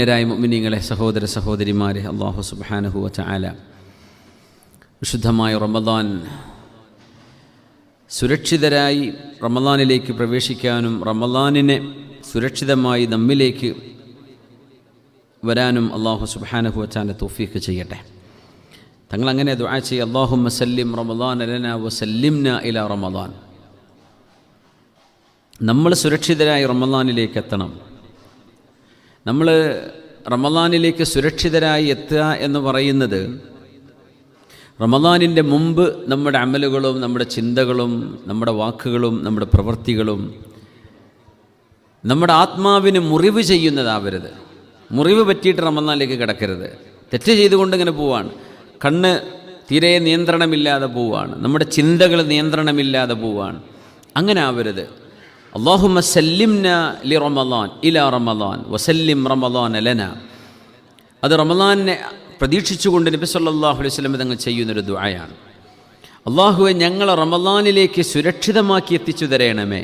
മുഅ്മിനീങ്ങളെ, സഹോദര സഹോദരിമാരെ, അല്ലാഹു സുബ്ഹാനഹു വ തആല വിശുദ്ധമായ റമദാൻ സുരക്ഷിതരായി റമദാനിലേക്ക് പ്രവേശിക്കാനും റമദാനിനെ സുരക്ഷിതമായി നമ്മിലേക്ക് വരാനും അല്ലാഹു സുബ്ഹാനഹു വ തആല തൗഫീഖ് ചെയ്യട്ടെ. തങ്ങളങ്ങനെ ദുആ ചെയ്യുക, അല്ലാഹുമ്മ സല്ലിം റമദാന ലനാ വ സല്ലിംനാ ഇലാ റമദാൻ. നമ്മൾ സുരക്ഷിതരായി റമദാനിലേക്ക് എത്തണം. നമ്മൾ റമദാനിലേക്ക് സുരക്ഷിതരായി എത്തുക എന്ന് പറയുന്നത് റമദാനിൻ്റെ മുമ്പ് നമ്മുടെ അമലുകളും നമ്മുടെ ചിന്തകളും നമ്മുടെ വാക്കുകളും നമ്മുടെ പ്രവൃത്തികളും നമ്മുടെ ആത്മാവിന് മുറിവ് ചെയ്യുന്നതാവരുത്. മുറിവ് പറ്റിയിട്ട് റമദാനിലേക്ക് കിടക്കരുത്. തെറ്റ് ചെയ്തുകൊണ്ട് ഇങ്ങനെ പോവാണ്, കണ്ണ് തീരെ നിയന്ത്രണമില്ലാതെ പോവാണ്, നമ്മുടെ ചിന്തകൾ നിയന്ത്രണമില്ലാതെ പോവാണ്. അങ്ങനെ ആവരുത്. അല്ലാഹുമ്മ സല്ലിംന ലി റമദാൻ ഇലാ റമദാൻ വസല്ലിം റമദാന ലന. അത് റമദാനെ പ്രതീക്ഷിച്ചുകൊണ്ട് നബി സല്ലല്ലാഹു അലൈഹി വസല്ലം തങ്ങൾ ചെയ്യുന്നൊരു ദുആയാണ്. അല്ലാഹുവേ, ഞങ്ങളെ റമദാനിലേക്ക് സുരക്ഷിതമാക്കി എത്തിച്ചു തരണമേ.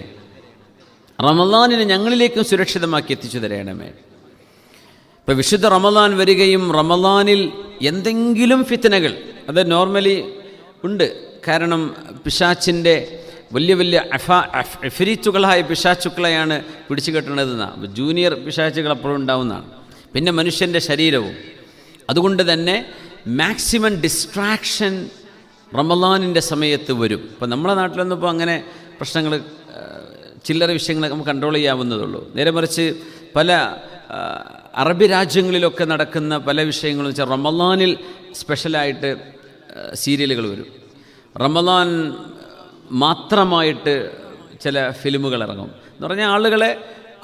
റമദാനിനെ ഞങ്ങളിലേക്കും സുരക്ഷിതമാക്കി എത്തിച്ചു തരണമേ. ഇപ്പോൾ വിശുദ്ധ റമദാൻ വരികയും റമദാനിൽ എന്തെങ്കിലും ഫിത്നകൾ അത് നോർമലി ഉണ്ട്. കാരണം പിശാച്ചിൻ്റെ വലിയ വലിയ എഫരീത്തുകളായ പിശാച്ചുക്കളെയാണ് പിടിച്ചു കെട്ടുന്നതെന്നാണ്. ജൂനിയർ പിശാച്ചുകൾ അപ്പോഴും ഉണ്ടാവുന്നതാണ്. പിന്നെ മനുഷ്യൻ്റെ ശരീരവും. അതുകൊണ്ട് തന്നെ മാക്സിമം ഡിസ്ട്രാക്ഷൻ റമദാനിൻ്റെ സമയത്ത് വരും. ഇപ്പോൾ നമ്മുടെ നാട്ടിലൊന്നും ഇപ്പോൾ അങ്ങനെ പ്രശ്നങ്ങൾ, ചില്ലറ വിഷയങ്ങൾ നമുക്ക് കൺട്രോൾ ചെയ്യാവുന്നതുള്ളൂ. നേരെ മറിച്ച് പല അറബി രാജ്യങ്ങളിലൊക്കെ നടക്കുന്ന പല വിഷയങ്ങളും വെച്ചാൽ റമദാനിൽ സ്പെഷ്യലായിട്ട് സീരിയലുകൾ വരും. റമദാൻ മാത്രമായിട്ട് ചില ഫിലിമുകൾ ഇറങ്ങും. എന്ന് പറഞ്ഞാൽ ആളുകളെ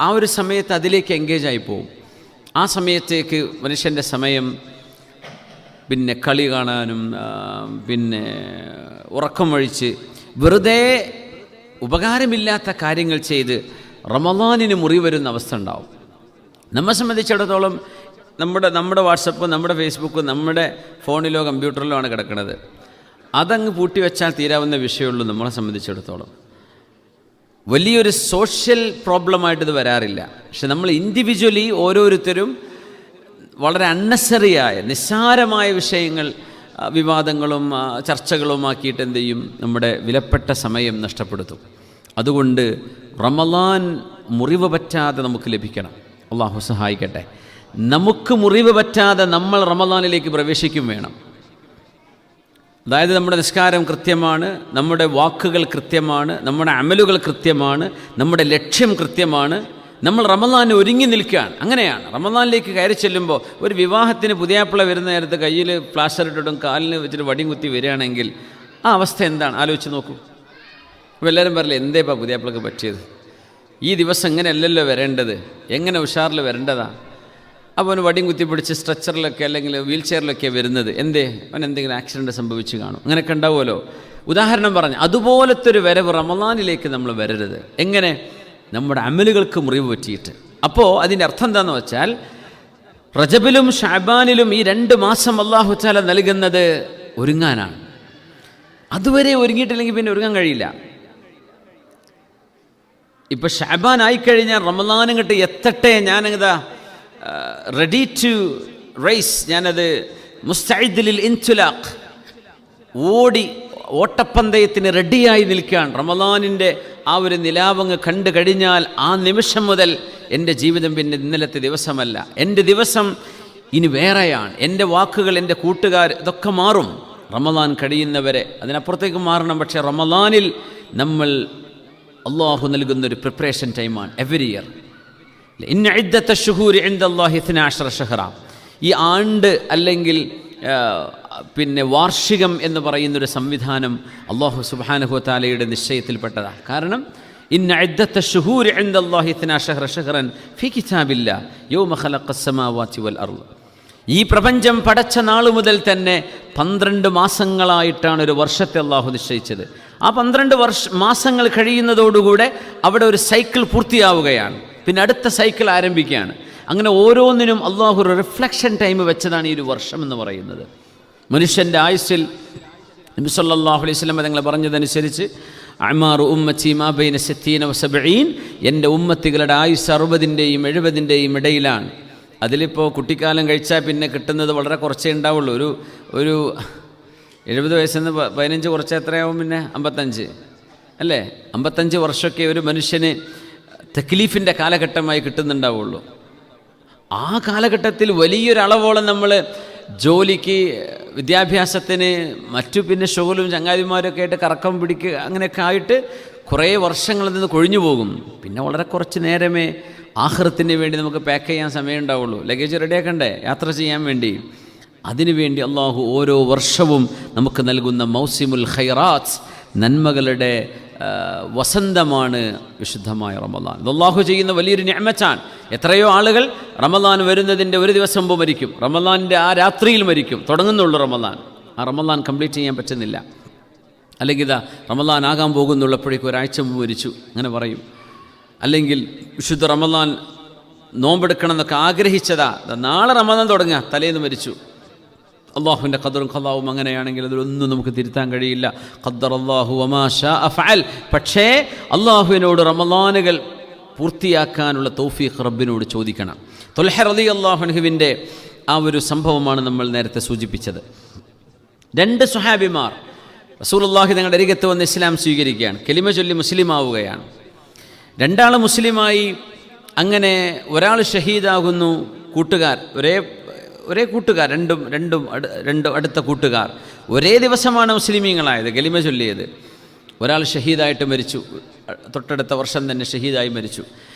ആ ഒരു സമയത്ത് അതിലേക്ക് എൻഗേജ് ആയി പോകും. ആ സമയത്തേക്ക് മനുഷ്യൻ്റെ സമയം പിന്നെ കളി കാണാനും പിന്നെ ഉറക്കം ഒഴിച്ച് വെറുതെ ഉപകാരമില്ലാത്ത കാര്യങ്ങൾ ചെയ്ത് റമദാനിന് മുറിവ് വരുന്ന അവസ്ഥ ഉണ്ടാവും. നമ്മെ സംബന്ധിച്ചിടത്തോളം നമ്മുടെ വാട്സപ്പ്, നമ്മുടെ ഫേസ്ബുക്ക് നമ്മുടെ ഫോണിലോ കമ്പ്യൂട്ടറിലോ ആണ് കിടക്കുന്നത്. അതങ്ങ് പൂട്ടിവെച്ചാൽ തീരാവുന്ന വിഷയമുള്ളൂ. നമ്മളെ സംബന്ധിച്ചിടത്തോളം വലിയൊരു സോഷ്യൽ പ്രോബ്ലമായിട്ട് ഇത് വരാറില്ല. പക്ഷെ നമ്മൾ ഇൻഡിവിജ്വലി ഓരോരുത്തരും വളരെ അൺനെസറിയായ നിസ്സാരമായ വിഷയങ്ങൾ വിവാദങ്ങളും ചർച്ചകളുമാക്കിയിട്ട് എന്ത് ചെയ്യും, നമ്മുടെ വിലപ്പെട്ട സമയം നഷ്ടപ്പെടുത്തും. അതുകൊണ്ട് റമദാൻ മുറിവ് പറ്റാതെ നമുക്ക് ലഭിക്കണം. അള്ളാഹു സഹായിക്കട്ടെ. നമുക്ക് മുറിവ് പറ്റാതെ നമ്മൾ റമദാനിലേക്ക് പ്രവേശിക്കും വേണം. അതായത് നമ്മുടെ നിസ്കാരം കൃത്യമാണ്, നമ്മുടെ വാക്കുകൾ കൃത്യമാണ്, നമ്മുടെ അമലുകൾ കൃത്യമാണ്, നമ്മുടെ ലക്ഷ്യം കൃത്യമാണ്. നമ്മൾ റമദാന് ഒരുങ്ങി നിൽക്കുകയാണ്. അങ്ങനെയാണ് റമദാനിലേക്ക് കയറി ചെല്ലുമ്പോൾ. ഒരു വിവാഹത്തിന് പുതിയാപ്പിള വരുന്ന നേരത്ത് കയ്യിൽ പ്ലാസ്റ്റർ ഇട്ടിട്ടും കാലിന് വെച്ചിട്ട് വടിയും കുത്തി വരികയാണെങ്കിൽ ആ അവസ്ഥ എന്താണ് ആലോചിച്ച് നോക്കൂ. അപ്പോൾ എല്ലാവരും പറയില്ല, എന്തേപ്പാ പുതിയാപ്പിളക്ക് പറ്റിയത്, ഈ ദിവസം എങ്ങനെയല്ലല്ലോ വരേണ്ടത്, എങ്ങനെ ഉഷാറിൽ വരേണ്ടതാണ്. അപ്പോൾ അവന് വടിയും കുത്തിപ്പിടിച്ച് സ്ട്രെച്ചറിലൊക്കെ അല്ലെങ്കിൽ വീൽ ചെയറിലൊക്കെ വരുന്നത് എന്തേ, അവൻ എന്തെങ്കിലും ആക്സിഡൻറ്റ് സംഭവിച്ച് കാണും. അങ്ങനെയൊക്കെ ഉണ്ടാവുമല്ലോ. ഉദാഹരണം പറഞ്ഞ് അതുപോലത്തെ ഒരു വരവ് റമദാനിലേക്ക് നമ്മൾ വരരുത്. എങ്ങനെ? നമ്മുടെ അമലുകൾക്ക് മുറിവ് പറ്റിയിട്ട്. അപ്പോൾ അതിൻ്റെ അർത്ഥം എന്താണെന്ന് വെച്ചാൽ റജബിലും ഷഅബാനിലും ഈ 2 മാസം അല്ലാഹു തആല നൽകുന്നത് ഒരുങ്ങാനാണ്. അതുവരെ ഒരുങ്ങിയിട്ടില്ലെങ്കിൽ പിന്നെ ഒരുങ്ങാൻ കഴിയില്ല. ഇപ്പം ഷഅബാൻ ആയിക്കഴിഞ്ഞാൽ റമദാനും കിട്ടി എത്തട്ടെ, ഞാനങ്ങതാ റെഡി ടു റേസ്, ഞാനത് മുസ്തഇദ് ലിൽ ഇൻതുലാഖ്, ഓട്ടപ്പന്തയത്തിന് റെഡിയായി നിൽക്കുകയാണ്. റമദാനിൻ്റെ ആ ഒരു നിലാവങ്ങ് കണ്ടു കഴിഞ്ഞാൽ ആ നിമിഷം മുതൽ എൻ്റെ ജീവിതം പിന്നെ ഇന്നലത്തെ ദിവസമല്ല, എൻ്റെ ദിവസം ഇനി വേറെയാണ്. എൻ്റെ വാക്കുകൾ, എൻ്റെ കൂട്ടുകാർ, ഇതൊക്കെ മാറും റമദാൻ കഴിയുന്നവരെ. അതിനപ്പുറത്തേക്ക് മാറണം. പക്ഷേ റമദാനിൽ നമ്മൾ അള്ളാഹു നൽകുന്നൊരു പ്രിപ്പറേഷൻ ടൈമാണ് എവരി ഇയർ. ഇന്ന ഇദ്ദത്ത ശുഹൂരി ഇൻദല്ലാഹി 12 ശഹ്റ. ഈ ആണ്ട് അല്ലെങ്കിൽ പിന്നെ വാർഷികം എന്ന് പറയുന്നൊരു സംവിധാനം അല്ലാഹു സുബ്ഹാനഹു വ തആലയുടെ നിശ്ചയത്തിൽപ്പെട്ടതാണ്. കാരണം ഇന്ന ഇദ്ദത്ത ശുഹൂരി ഇൻദല്ലാഹി 12 ശഹ്റൻ ഫീ കിതാബില്ലാഹ് യൗമ ഖലഖസ് സമാവാതി വൽ അർള്. ഈ പ്രപഞ്ചം പടച്ച നാൾ മുതൽ തന്നെ 12 മാസങ്ങളായിട്ടാണ് ഒരു വർഷത്തെ അല്ലാഹു നിശ്ചയിച്ചത്. ആ 12 മാസങ്ങൾ കഴിയുന്നതോടുകൂടെ അവിടെ ഒരു സൈക്കിൾ പൂർത്തിയാവുകയാണ്. പിന്നെ അടുത്ത സൈക്കിൾ ആരംഭിക്കുകയാണ്. അങ്ങനെ ഓരോന്നിനും അള്ളാഹു ഒരു റിഫ്ലക്ഷൻ ടൈം വെച്ചതാണ് ഈ ഒരു വർഷം എന്ന് പറയുന്നത്. മനുഷ്യൻ്റെ ആയുസ്സിൽ നബി സല്ലല്ലാഹു അലൈഹി വസല്ലം തങ്ങൾ പറഞ്ഞതനുസരിച്ച് അഅ്മാറു ഉമ്മത്തി മാ ബൈന 60 വ 70, എൻ്റെ ഉമ്മത്തികളുടെ ആയുസ് 60-ൻ്റെയും 70-ൻ്റെയും ഇടയിലാണ്. അതിലിപ്പോൾ കുട്ടിക്കാലം കഴിച്ചാൽ പിന്നെ കിട്ടുന്നത് വളരെ കുറച്ചേ ഉണ്ടാവുള്ളൂ. ഒരു 70 വയസ്സെന്ന് 15 കുറച്ച് എത്രയാവും? പിന്നെ 55 അല്ലേ? 55 വർഷമൊക്കെ ഒരു മനുഷ്യന് തക്ലീഫിൻ്റെ കാലഘട്ടമായി കിട്ടുന്നുണ്ടാവുള്ളൂ. ആ കാലഘട്ടത്തിൽ വലിയൊരളവോളം നമ്മൾ ജോലിക്ക്, വിദ്യാഭ്യാസത്തിന്, മറ്റു പിന്നെ ഷോലും ചങ്ങാതിമാരൊക്കെ ആയിട്ട് കറക്കം പിടിക്കുക, അങ്ങനെയൊക്കെ ആയിട്ട് കുറേ വർഷങ്ങളിൽ നിന്ന് കൊഴിഞ്ഞു പോകും. പിന്നെ വളരെ കുറച്ച് നേരമേ ആഖിറത്തിന് വേണ്ടി നമുക്ക് പാക്ക് ചെയ്യാൻ സമയം ഉണ്ടാവുള്ളൂ. ലഗേജ് റെഡിയാക്കണ്ടേ യാത്ര ചെയ്യാൻ വേണ്ടി? അതിനുവേണ്ടി അള്ളാഹു ഓരോ വർഷവും നമുക്ക് നൽകുന്ന മൗസിമുൽ ഖൈറാത്ത്, നന്മകളുടെ വസന്തമാണ് വിശുദ്ധമായ റമദാൻ. ഇത് അള്ളാഹു ചെയ്യുന്ന വലിയൊരു നിഅമത്താണ്. എത്രയോ ആളുകൾ റമദാൻ വരുന്നതിൻ്റെ ഒരു ദിവസം മുമ്പ് മരിക്കും, റമദാനിൻ്റെ ആ രാത്രിയിൽ മരിക്കും. തുടങ്ങുന്നുള്ളൂ റമദാൻ, ആ റമദാൻ കംപ്ലീറ്റ് ചെയ്യാൻ പറ്റുന്നില്ല. അല്ലെങ്കിൽ ഇതാ റമദാൻ ആകാൻ പോകുന്നുള്ളപ്പോഴേക്കും ഒരാഴ്ച മുമ്പ് മരിച്ചു, അങ്ങനെ പറയും. അല്ലെങ്കിൽ വിശുദ്ധ റമദാൻ നോമ്പെടുക്കണം എന്നൊക്കെ ആഗ്രഹിച്ചതാ, നാളെ റമദാൻ തുടങ്ങുക, തലേന്ന് മരിച്ചു. അള്ളാഹുവിൻ്റെ ഖദറും ഖലാവും അങ്ങനെയാണെങ്കിൽ അതിലൊന്നും നമുക്ക് തിരുത്താൻ കഴിയില്ല. ഖദ്ദറല്ലാഹു വമാ ശാഅ ഫഅൽ. പക്ഷേ അള്ളാഹുവിനോട് റമദാനുകൾ പൂർത്തിയാക്കാനുള്ള തൗഫീഖ് റബ്ബിനോട് ചോദിക്കണം. ത്വൽഹ റളിയല്ലാഹു അൻഹുവിൻ്റെ ആ ഒരു സംഭവമാണ് നമ്മൾ നേരത്തെ സൂചിപ്പിച്ചത്. 2 സ്വഹാബിമാർ റസൂലുള്ളാഹി തങ്ങളുടെ അരികത്ത് വന്ന് ഇസ്ലാം സ്വീകരിക്കുകയാണ്, കലിമ ചൊല്ലി മുസ്ലിം ആവുകയാണ്. 2 മുസ്ലിമായി. അങ്ങനെ ഒരാൾ ഷഹീദാകുന്നു, കൂട്ടുകാർ ഒരേ കൂട്ടുകാർ, രണ്ടും അടുത്ത കൂട്ടുകാർ ഒരേ ദിവസമാണ് മുസ്ലിമീങ്ങളായത്, കലിമ ചൊല്ലിയത്. ഒരാൾ ഷഹീദായിട്ട് മരിച്ചു, തൊട്ടടുത്ത വർഷം തന്നെ ഷഹീദായി മരിച്ചു.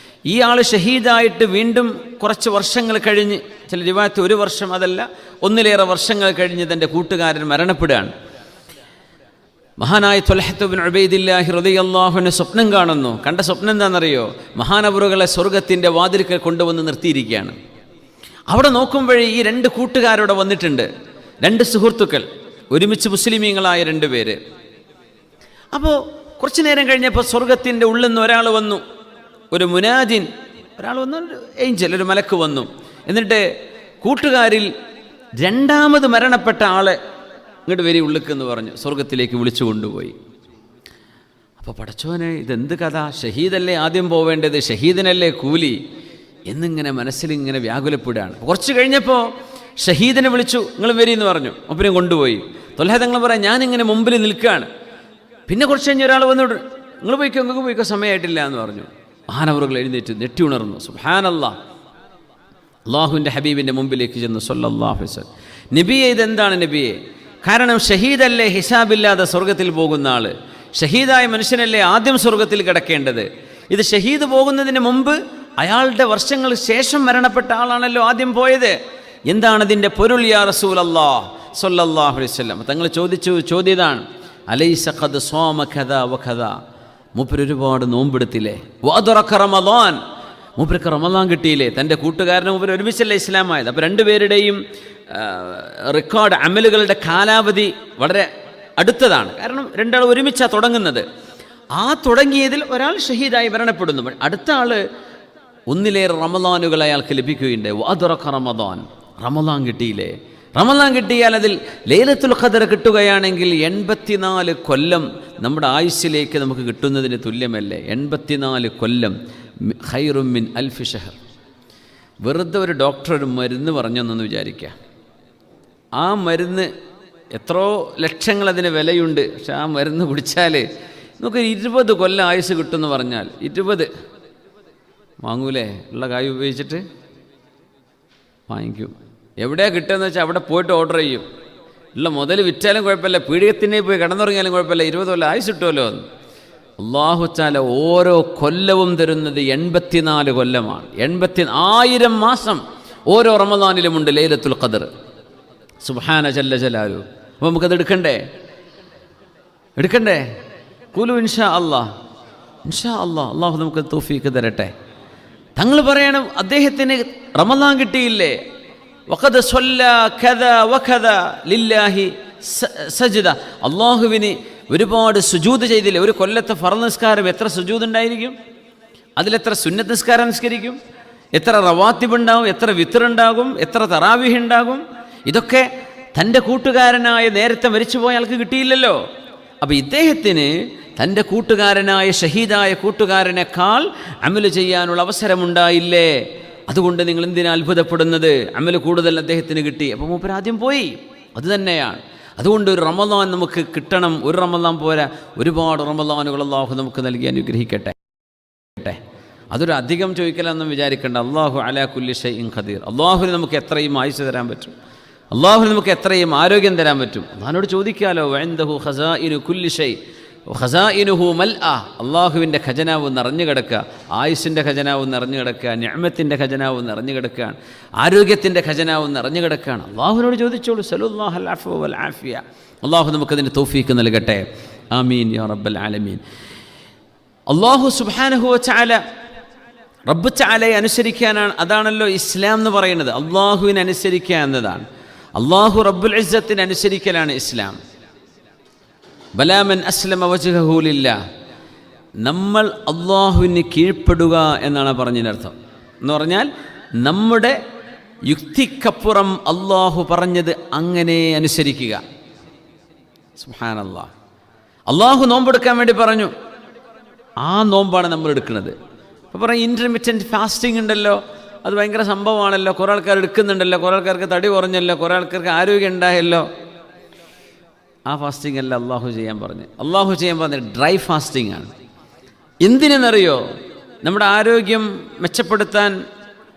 ഈ ആൾ ഷഹീദായിട്ട് വീണ്ടും കുറച്ച് വർഷങ്ങൾ കഴിഞ്ഞ്, ചില റിവായത്ത് 1 വർഷം, അതല്ല 1-ലേറെ വർഷങ്ങൾ കഴിഞ്ഞ് തൻ്റെ കൂട്ടുകാരൻ മരണപ്പെടുകയാണ്. മഹാനായ ത്വൽഹത്ത് ബിൻ ഉബൈദില്ലാഹി റളിയല്ലാഹു അൻഹു സ്വപ്നം കാണുന്നു. കണ്ട സ്വപ്നം എന്താണെന്നറിയോ? മഹാനവറുകളെ സ്വർഗത്തിൻ്റെ വാതിൽക്കൽ കൊണ്ടുവന്ന് നിർത്തിയിരിക്കുകയാണ്. അവിടെ നോക്കുമ്പോഴേ ഈ 2 കൂട്ടുകാരോടെ വന്നിട്ടുണ്ട്, 2 സുഹൃത്തുക്കൾ, ഒരുമിച്ച് മുസ്ലിമീങ്ങളായ 2 പേര്. അപ്പോൾ കുറച്ചു നേരം കഴിഞ്ഞപ്പോൾ സ്വർഗത്തിൻ്റെ ഉള്ളിൽ നിന്ന് ഒരാൾ വന്നു, ഒരു മുനാദിൻ, ഒരാൾ വന്നു, ഒരു ഏഞ്ചൽ, ഒരു മലക്ക് വന്നു. എന്നിട്ട് കൂട്ടുകാരിൽ 2ാമത് മരണപ്പെട്ട ആളെ ഇങ്ങോട്ട് വരി ഉള്ളിക്കെന്ന് പറഞ്ഞു സ്വർഗത്തിലേക്ക് വിളിച്ചു കൊണ്ടുപോയി. അപ്പോൾ പടച്ചോനെ, ഇതെന്ത് കഥ? ഷഹീദല്ലേ ആദ്യം പോവേണ്ടത്, ഷഹീദിനല്ലേ കൂലി എന്നിങ്ങനെ മനസ്സിലിങ്ങനെ വ്യാകുലപ്പെടുകയാണ്. കുറച്ച് കഴിഞ്ഞപ്പോൾ ഷഹീദിനെ വിളിച്ചു, നിങ്ങൾ വരി എന്ന് പറഞ്ഞു. ഒപ്പനെ കൊണ്ടുപോയി. ത്വൽഹ തങ്ങൾ പറയാം, ഞാനിങ്ങനെ മുമ്പിൽ നിൽക്കുകയാണ്. പിന്നെ കുറച്ച് കഴിഞ്ഞ് ഒരാൾ വന്നു, നിങ്ങൾ പോയിക്കോ സമയമായിട്ടില്ല എന്ന് പറഞ്ഞു. മഹാനവറുകൾ എഴുന്നേറ്റ് നെറ്റി ഉണർന്നു. സുബ്ഹാനല്ലാഹ്, അള്ളാഹുവിൻ്റെ ഹബീബിൻ്റെ മുമ്പിലേക്ക് ചെന്നു സല്ലല്ലാഹു അലൈഹി വസല്ലം. നബിയെ, ഇതെന്താണ് നബിയെ? കാരണം ഷഹീദല്ലേ ഹിസാബില്ലാതെ സ്വർഗത്തിൽ പോകുന്ന ആൾ, ഷഹീദായ മനുഷ്യനല്ലേ ആദ്യം സ്വർഗത്തിൽ കിടക്കേണ്ടത്. ഇത് ഷഹീദ് പോകുന്നതിന് മുമ്പ് അയാളുടെ വർഷങ്ങൾ ശേഷം മരണപ്പെട്ട ആളാണല്ലോ ആദ്യം പോയത്. എന്താണ് ഇതിൻ്റെ പൊരുൾ യാ റസൂലല്ലാഹ് സ്വല്ലല്ലാഹു അലൈഹി വസല്ലം? തങ്ങൾ ചോദ്യതാണ്, അലൈസ ഖദ് സ്വാമ കദാ വകദാ, മൂപ്പർ ഒരുപാട് നോമ്പെടുത്തില്ലേ? വഅദ്റക റമളാൻ, മൂപ്പർക്ക് റമളാൻ കിട്ടിയില്ലേ? തൻ്റെ കൂട്ടുകാരനും മൂപ്പർ ഒരുമിച്ചല്ലേ ഇസ്ലാമായത്. അപ്പോൾ 2 പേരുടെയും റെക്കോർഡ്, അമലുകളുടെ കാലാവധി വളരെ അടുത്തതാണ്. കാരണം 2 ആൾ ഒരുമിച്ചാണ് തുടങ്ങുന്നത്. ആ തുടങ്ങിയതിൽ ഒരാൾ ഷഹീദായി മരണപ്പെടുന്നു, അടുത്ത ആൾ 1-ലേറെ റമളാനുകൾ അയാൾക്ക് ലഭിക്കുകയുണ്ട്. വഅദ്റക റമളാൻ, റമളാൻ കിട്ടിയില്ലേ? റമളാൻ കിട്ടിയാൽ അതിൽ ലൈലത്തുൽ ഖദർ കിട്ടുകയാണെങ്കിൽ 84 കൊല്ലം നമ്മുടെ ആയുസ്സിലേക്ക് നമുക്ക് കിട്ടുന്നതിന് തുല്യമല്ലേ? 84 കൊല്ലം, ഖൈറും മിൻ അൽഫി ഷഹർ. വെറുതെ ഒരു ഡോക്ടർ ഒരു മരുന്ന് പറഞ്ഞെന്നൊന്ന് വിചാരിക്കുക. ആ മരുന്ന് എത്രയോ ലക്ഷങ്ങൾ അതിന് വിലയുണ്ട്. പക്ഷെ ആ മരുന്ന് കുടിച്ചാൽ നമുക്ക് 20 കൊല്ലം ആയുസ് കിട്ടുമെന്ന് പറഞ്ഞാൽ 20 വാങ്ങൂലേ? ഉള്ള കായ് ഉപയോഗിച്ചിട്ട് വാങ്ങിക്കും. എവിടെയാണ് കിട്ടുകയെന്ന് വെച്ചാൽ അവിടെ പോയിട്ട് ഓർഡർ ചെയ്യും. ഉള്ള മുതൽ വിറ്റാലും കുഴപ്പമില്ല, പീഡികത്തിനെ പോയി കിടന്നുറങ്ങിയാലും കുഴപ്പമില്ല, 20 കൊല്ലം ആയുസ് കിട്ടുമല്ലോ. അല്ലാഹു തആല ഓരോ കൊല്ലവും തരുന്നത് 84 കൊല്ലമാണ്. 1000 മാസം ഓരോ റമളാനിലുമുണ്ട് ലൈലത്തുൽ ഖദർ. സുബ്ഹാന ജല്ല ജലാലു. അപ്പോൾ നമുക്കത് എടുക്കണ്ടേ? ഖുലു ഇൻഷാ അല്ലാഹ്, ഇൻഷാ അല്ലാഹ്. അല്ലാഹു നമുക്ക് തൗഫീഖ് തരട്ടെ. തങ്ങൾ പറയണം, അദ്ദേഹത്തിന് റമളാൻ കിട്ടിയില്ലേ? വഖദ് സ്വല്ലാ കദാ വകദാ ലില്ലാഹി സജ്ദ, അല്ലാഹുവിന് ഒരുപാട് സുജൂദ് ചെയ്തില്ലേ? ഒരു കൊല്ലത്തെ ഫർള് നിസ്കാരം എത്ര സുജൂദ് ഉണ്ടായിരിക്കും? അതിലെത്ര സുന്നത്ത് നിസ്കാരം നിസ്കരിക്കും? എത്ര റവാത്തിബ് ഉണ്ടാകും? എത്ര വിത്ർ ഉണ്ടാകും? എത്ര തറാവീഹ് ഉണ്ടാകും? ഇതൊക്കെ തൻ്റെ കൂട്ടുകാരനായ നേരത്തെ മരിച്ചുപോയ ആൾക്ക് കിട്ടിയില്ലല്ലോ. അപ്പോൾ ഇദ്ദേഹത്തിന് തൻ്റെ കൂട്ടുകാരനായ ഷഹീദായ കൂട്ടുകാരനേക്കാൾ അമല് ചെയ്യാനുള്ള അവസരമുണ്ടായില്ലേ? അതുകൊണ്ട് നിങ്ങൾ എന്തിനാ അത്ഭുതപ്പെടുന്നത്? അമൽ കൂടുതൽ അദ്ദേഹത്തിന് കിട്ടി. അപ്പോൾ മൂപ്പർ ആദ്യം പോയി. അതുതന്നെയാണ്. അതുകൊണ്ട് ഒരു റമദാൻ നമുക്ക് കിട്ടണം. ഒരു റമദാൻ പോരാ, ഒരുപാട് റമദാനുകൾ അല്ലാഹു നമുക്ക് നൽകി അനുഗ്രഹിക്കട്ടെ. അതൊരു അധികം ചോദിക്കലെന്നും വിചാരിക്കേണ്ട. അല്ലാഹു അലാ കുല്ലി ഷൈഇൻ ഖദീർ. അല്ലാഹുവിന് നമുക്ക് എത്രയും ആയുസ്സ് തരാൻ പറ്റും, അല്ലാഹുവിന് നമുക്ക് എത്രയും ആരോഗ്യം തരാൻ പറ്റും. അല്ലാഹുവോട് ചോദിക്കാലോ. വഇൻദഹു ഖസാഇനു കുല്ലി ഷൈ ഖസാഇനുഹു മൽആ. അല്ലാഹുവിൻ്റെ ഖജനാവ് നിറഞ്ഞു കിടക്കുക, ആയുസ്സിൻ്റെ ഖജനാവ് നിറഞ്ഞു കിടക്കുക, നിഅമത്തിൻ്റെ ഖജനാവ് നിറഞ്ഞു കിടക്കുകയാണ്, ആരോഗ്യത്തിൻ്റെ ഖജനാവ് നിറഞ്ഞു കിടക്കുകയാണ്. അല്ലാഹുവിനോട് ചോദിച്ചോളൂ. സല്ലല്ലാഹുൽ അഫ്വ വൽ ആഫിയ. അല്ലാഹു നമുക്കതിന് തൗഫീഖ് നൽകട്ടെ. ആമീൻ യാ റബ്ബൽ ആലമീൻ. അല്ലാഹു സുബ്ഹാനഹു വ തആല റബ്ബ് തആലയെ അനുസരിക്കാനാണ്. അതാണല്ലോ ഇസ്ലാം എന്ന് പറയുന്നത്. അല്ലാഹുവിനെ അനുസരിക്കുക എന്നതാണ്. അല്ലാഹു റബ്ബുൽ ഇസ്സത്തിനെ അനുസരിക്കലാണ് ഇസ്ലാം. ബലാമൻ അസ്ലമ വജ്ഹഹു ലില്ലാഹ്. നമ്മൾ അല്ലാഹുവിന് കീഴ്പ്പെടുക എന്നാണ് പറഞ്ഞതിനർത്ഥം. എന്ന് പറഞ്ഞാൽ നമ്മുടെ യുക്തിക്കപ്പുറം അല്ലാഹു പറഞ്ഞത് അങ്ങനെ അനുസരിക്കുക. സുബ്ഹാനല്ലാഹ്. അല്ലാഹു നോമ്പെടുക്കാൻ വേണ്ടി പറഞ്ഞു, ആ നോമ്പാണ് നമ്മൾ എടുക്കുന്നത്. അപ്പോൾ പറയും ഇൻ്റർമിറ്റൻറ്റ് ഫാസ്റ്റിംഗ് ഉണ്ടല്ലോ, അത് ഭയങ്കര സംഭവമാണല്ലോ, കുറേ ആൾക്കാർ എടുക്കുന്നുണ്ടല്ലോ, കുറേ ആൾക്കാർക്ക് തടി കുറഞ്ഞല്ലോ, കുറേ ആൾക്കാർക്ക് ആരോഗ്യം ഉണ്ടായല്ലോ. ആ ഫാസ്റ്റിംഗ് അല്ല അള്ളാഹു ചെയ്യാൻ പറഞ്ഞ്. അള്ളാഹു ചെയ്യാൻ പറഞ്ഞത് ഡ്രൈ ഫാസ്റ്റിംഗ് ആണ്. എന്തിനെന്നറിയോ? നമ്മുടെ ആരോഗ്യം മെച്ചപ്പെടുത്താൻ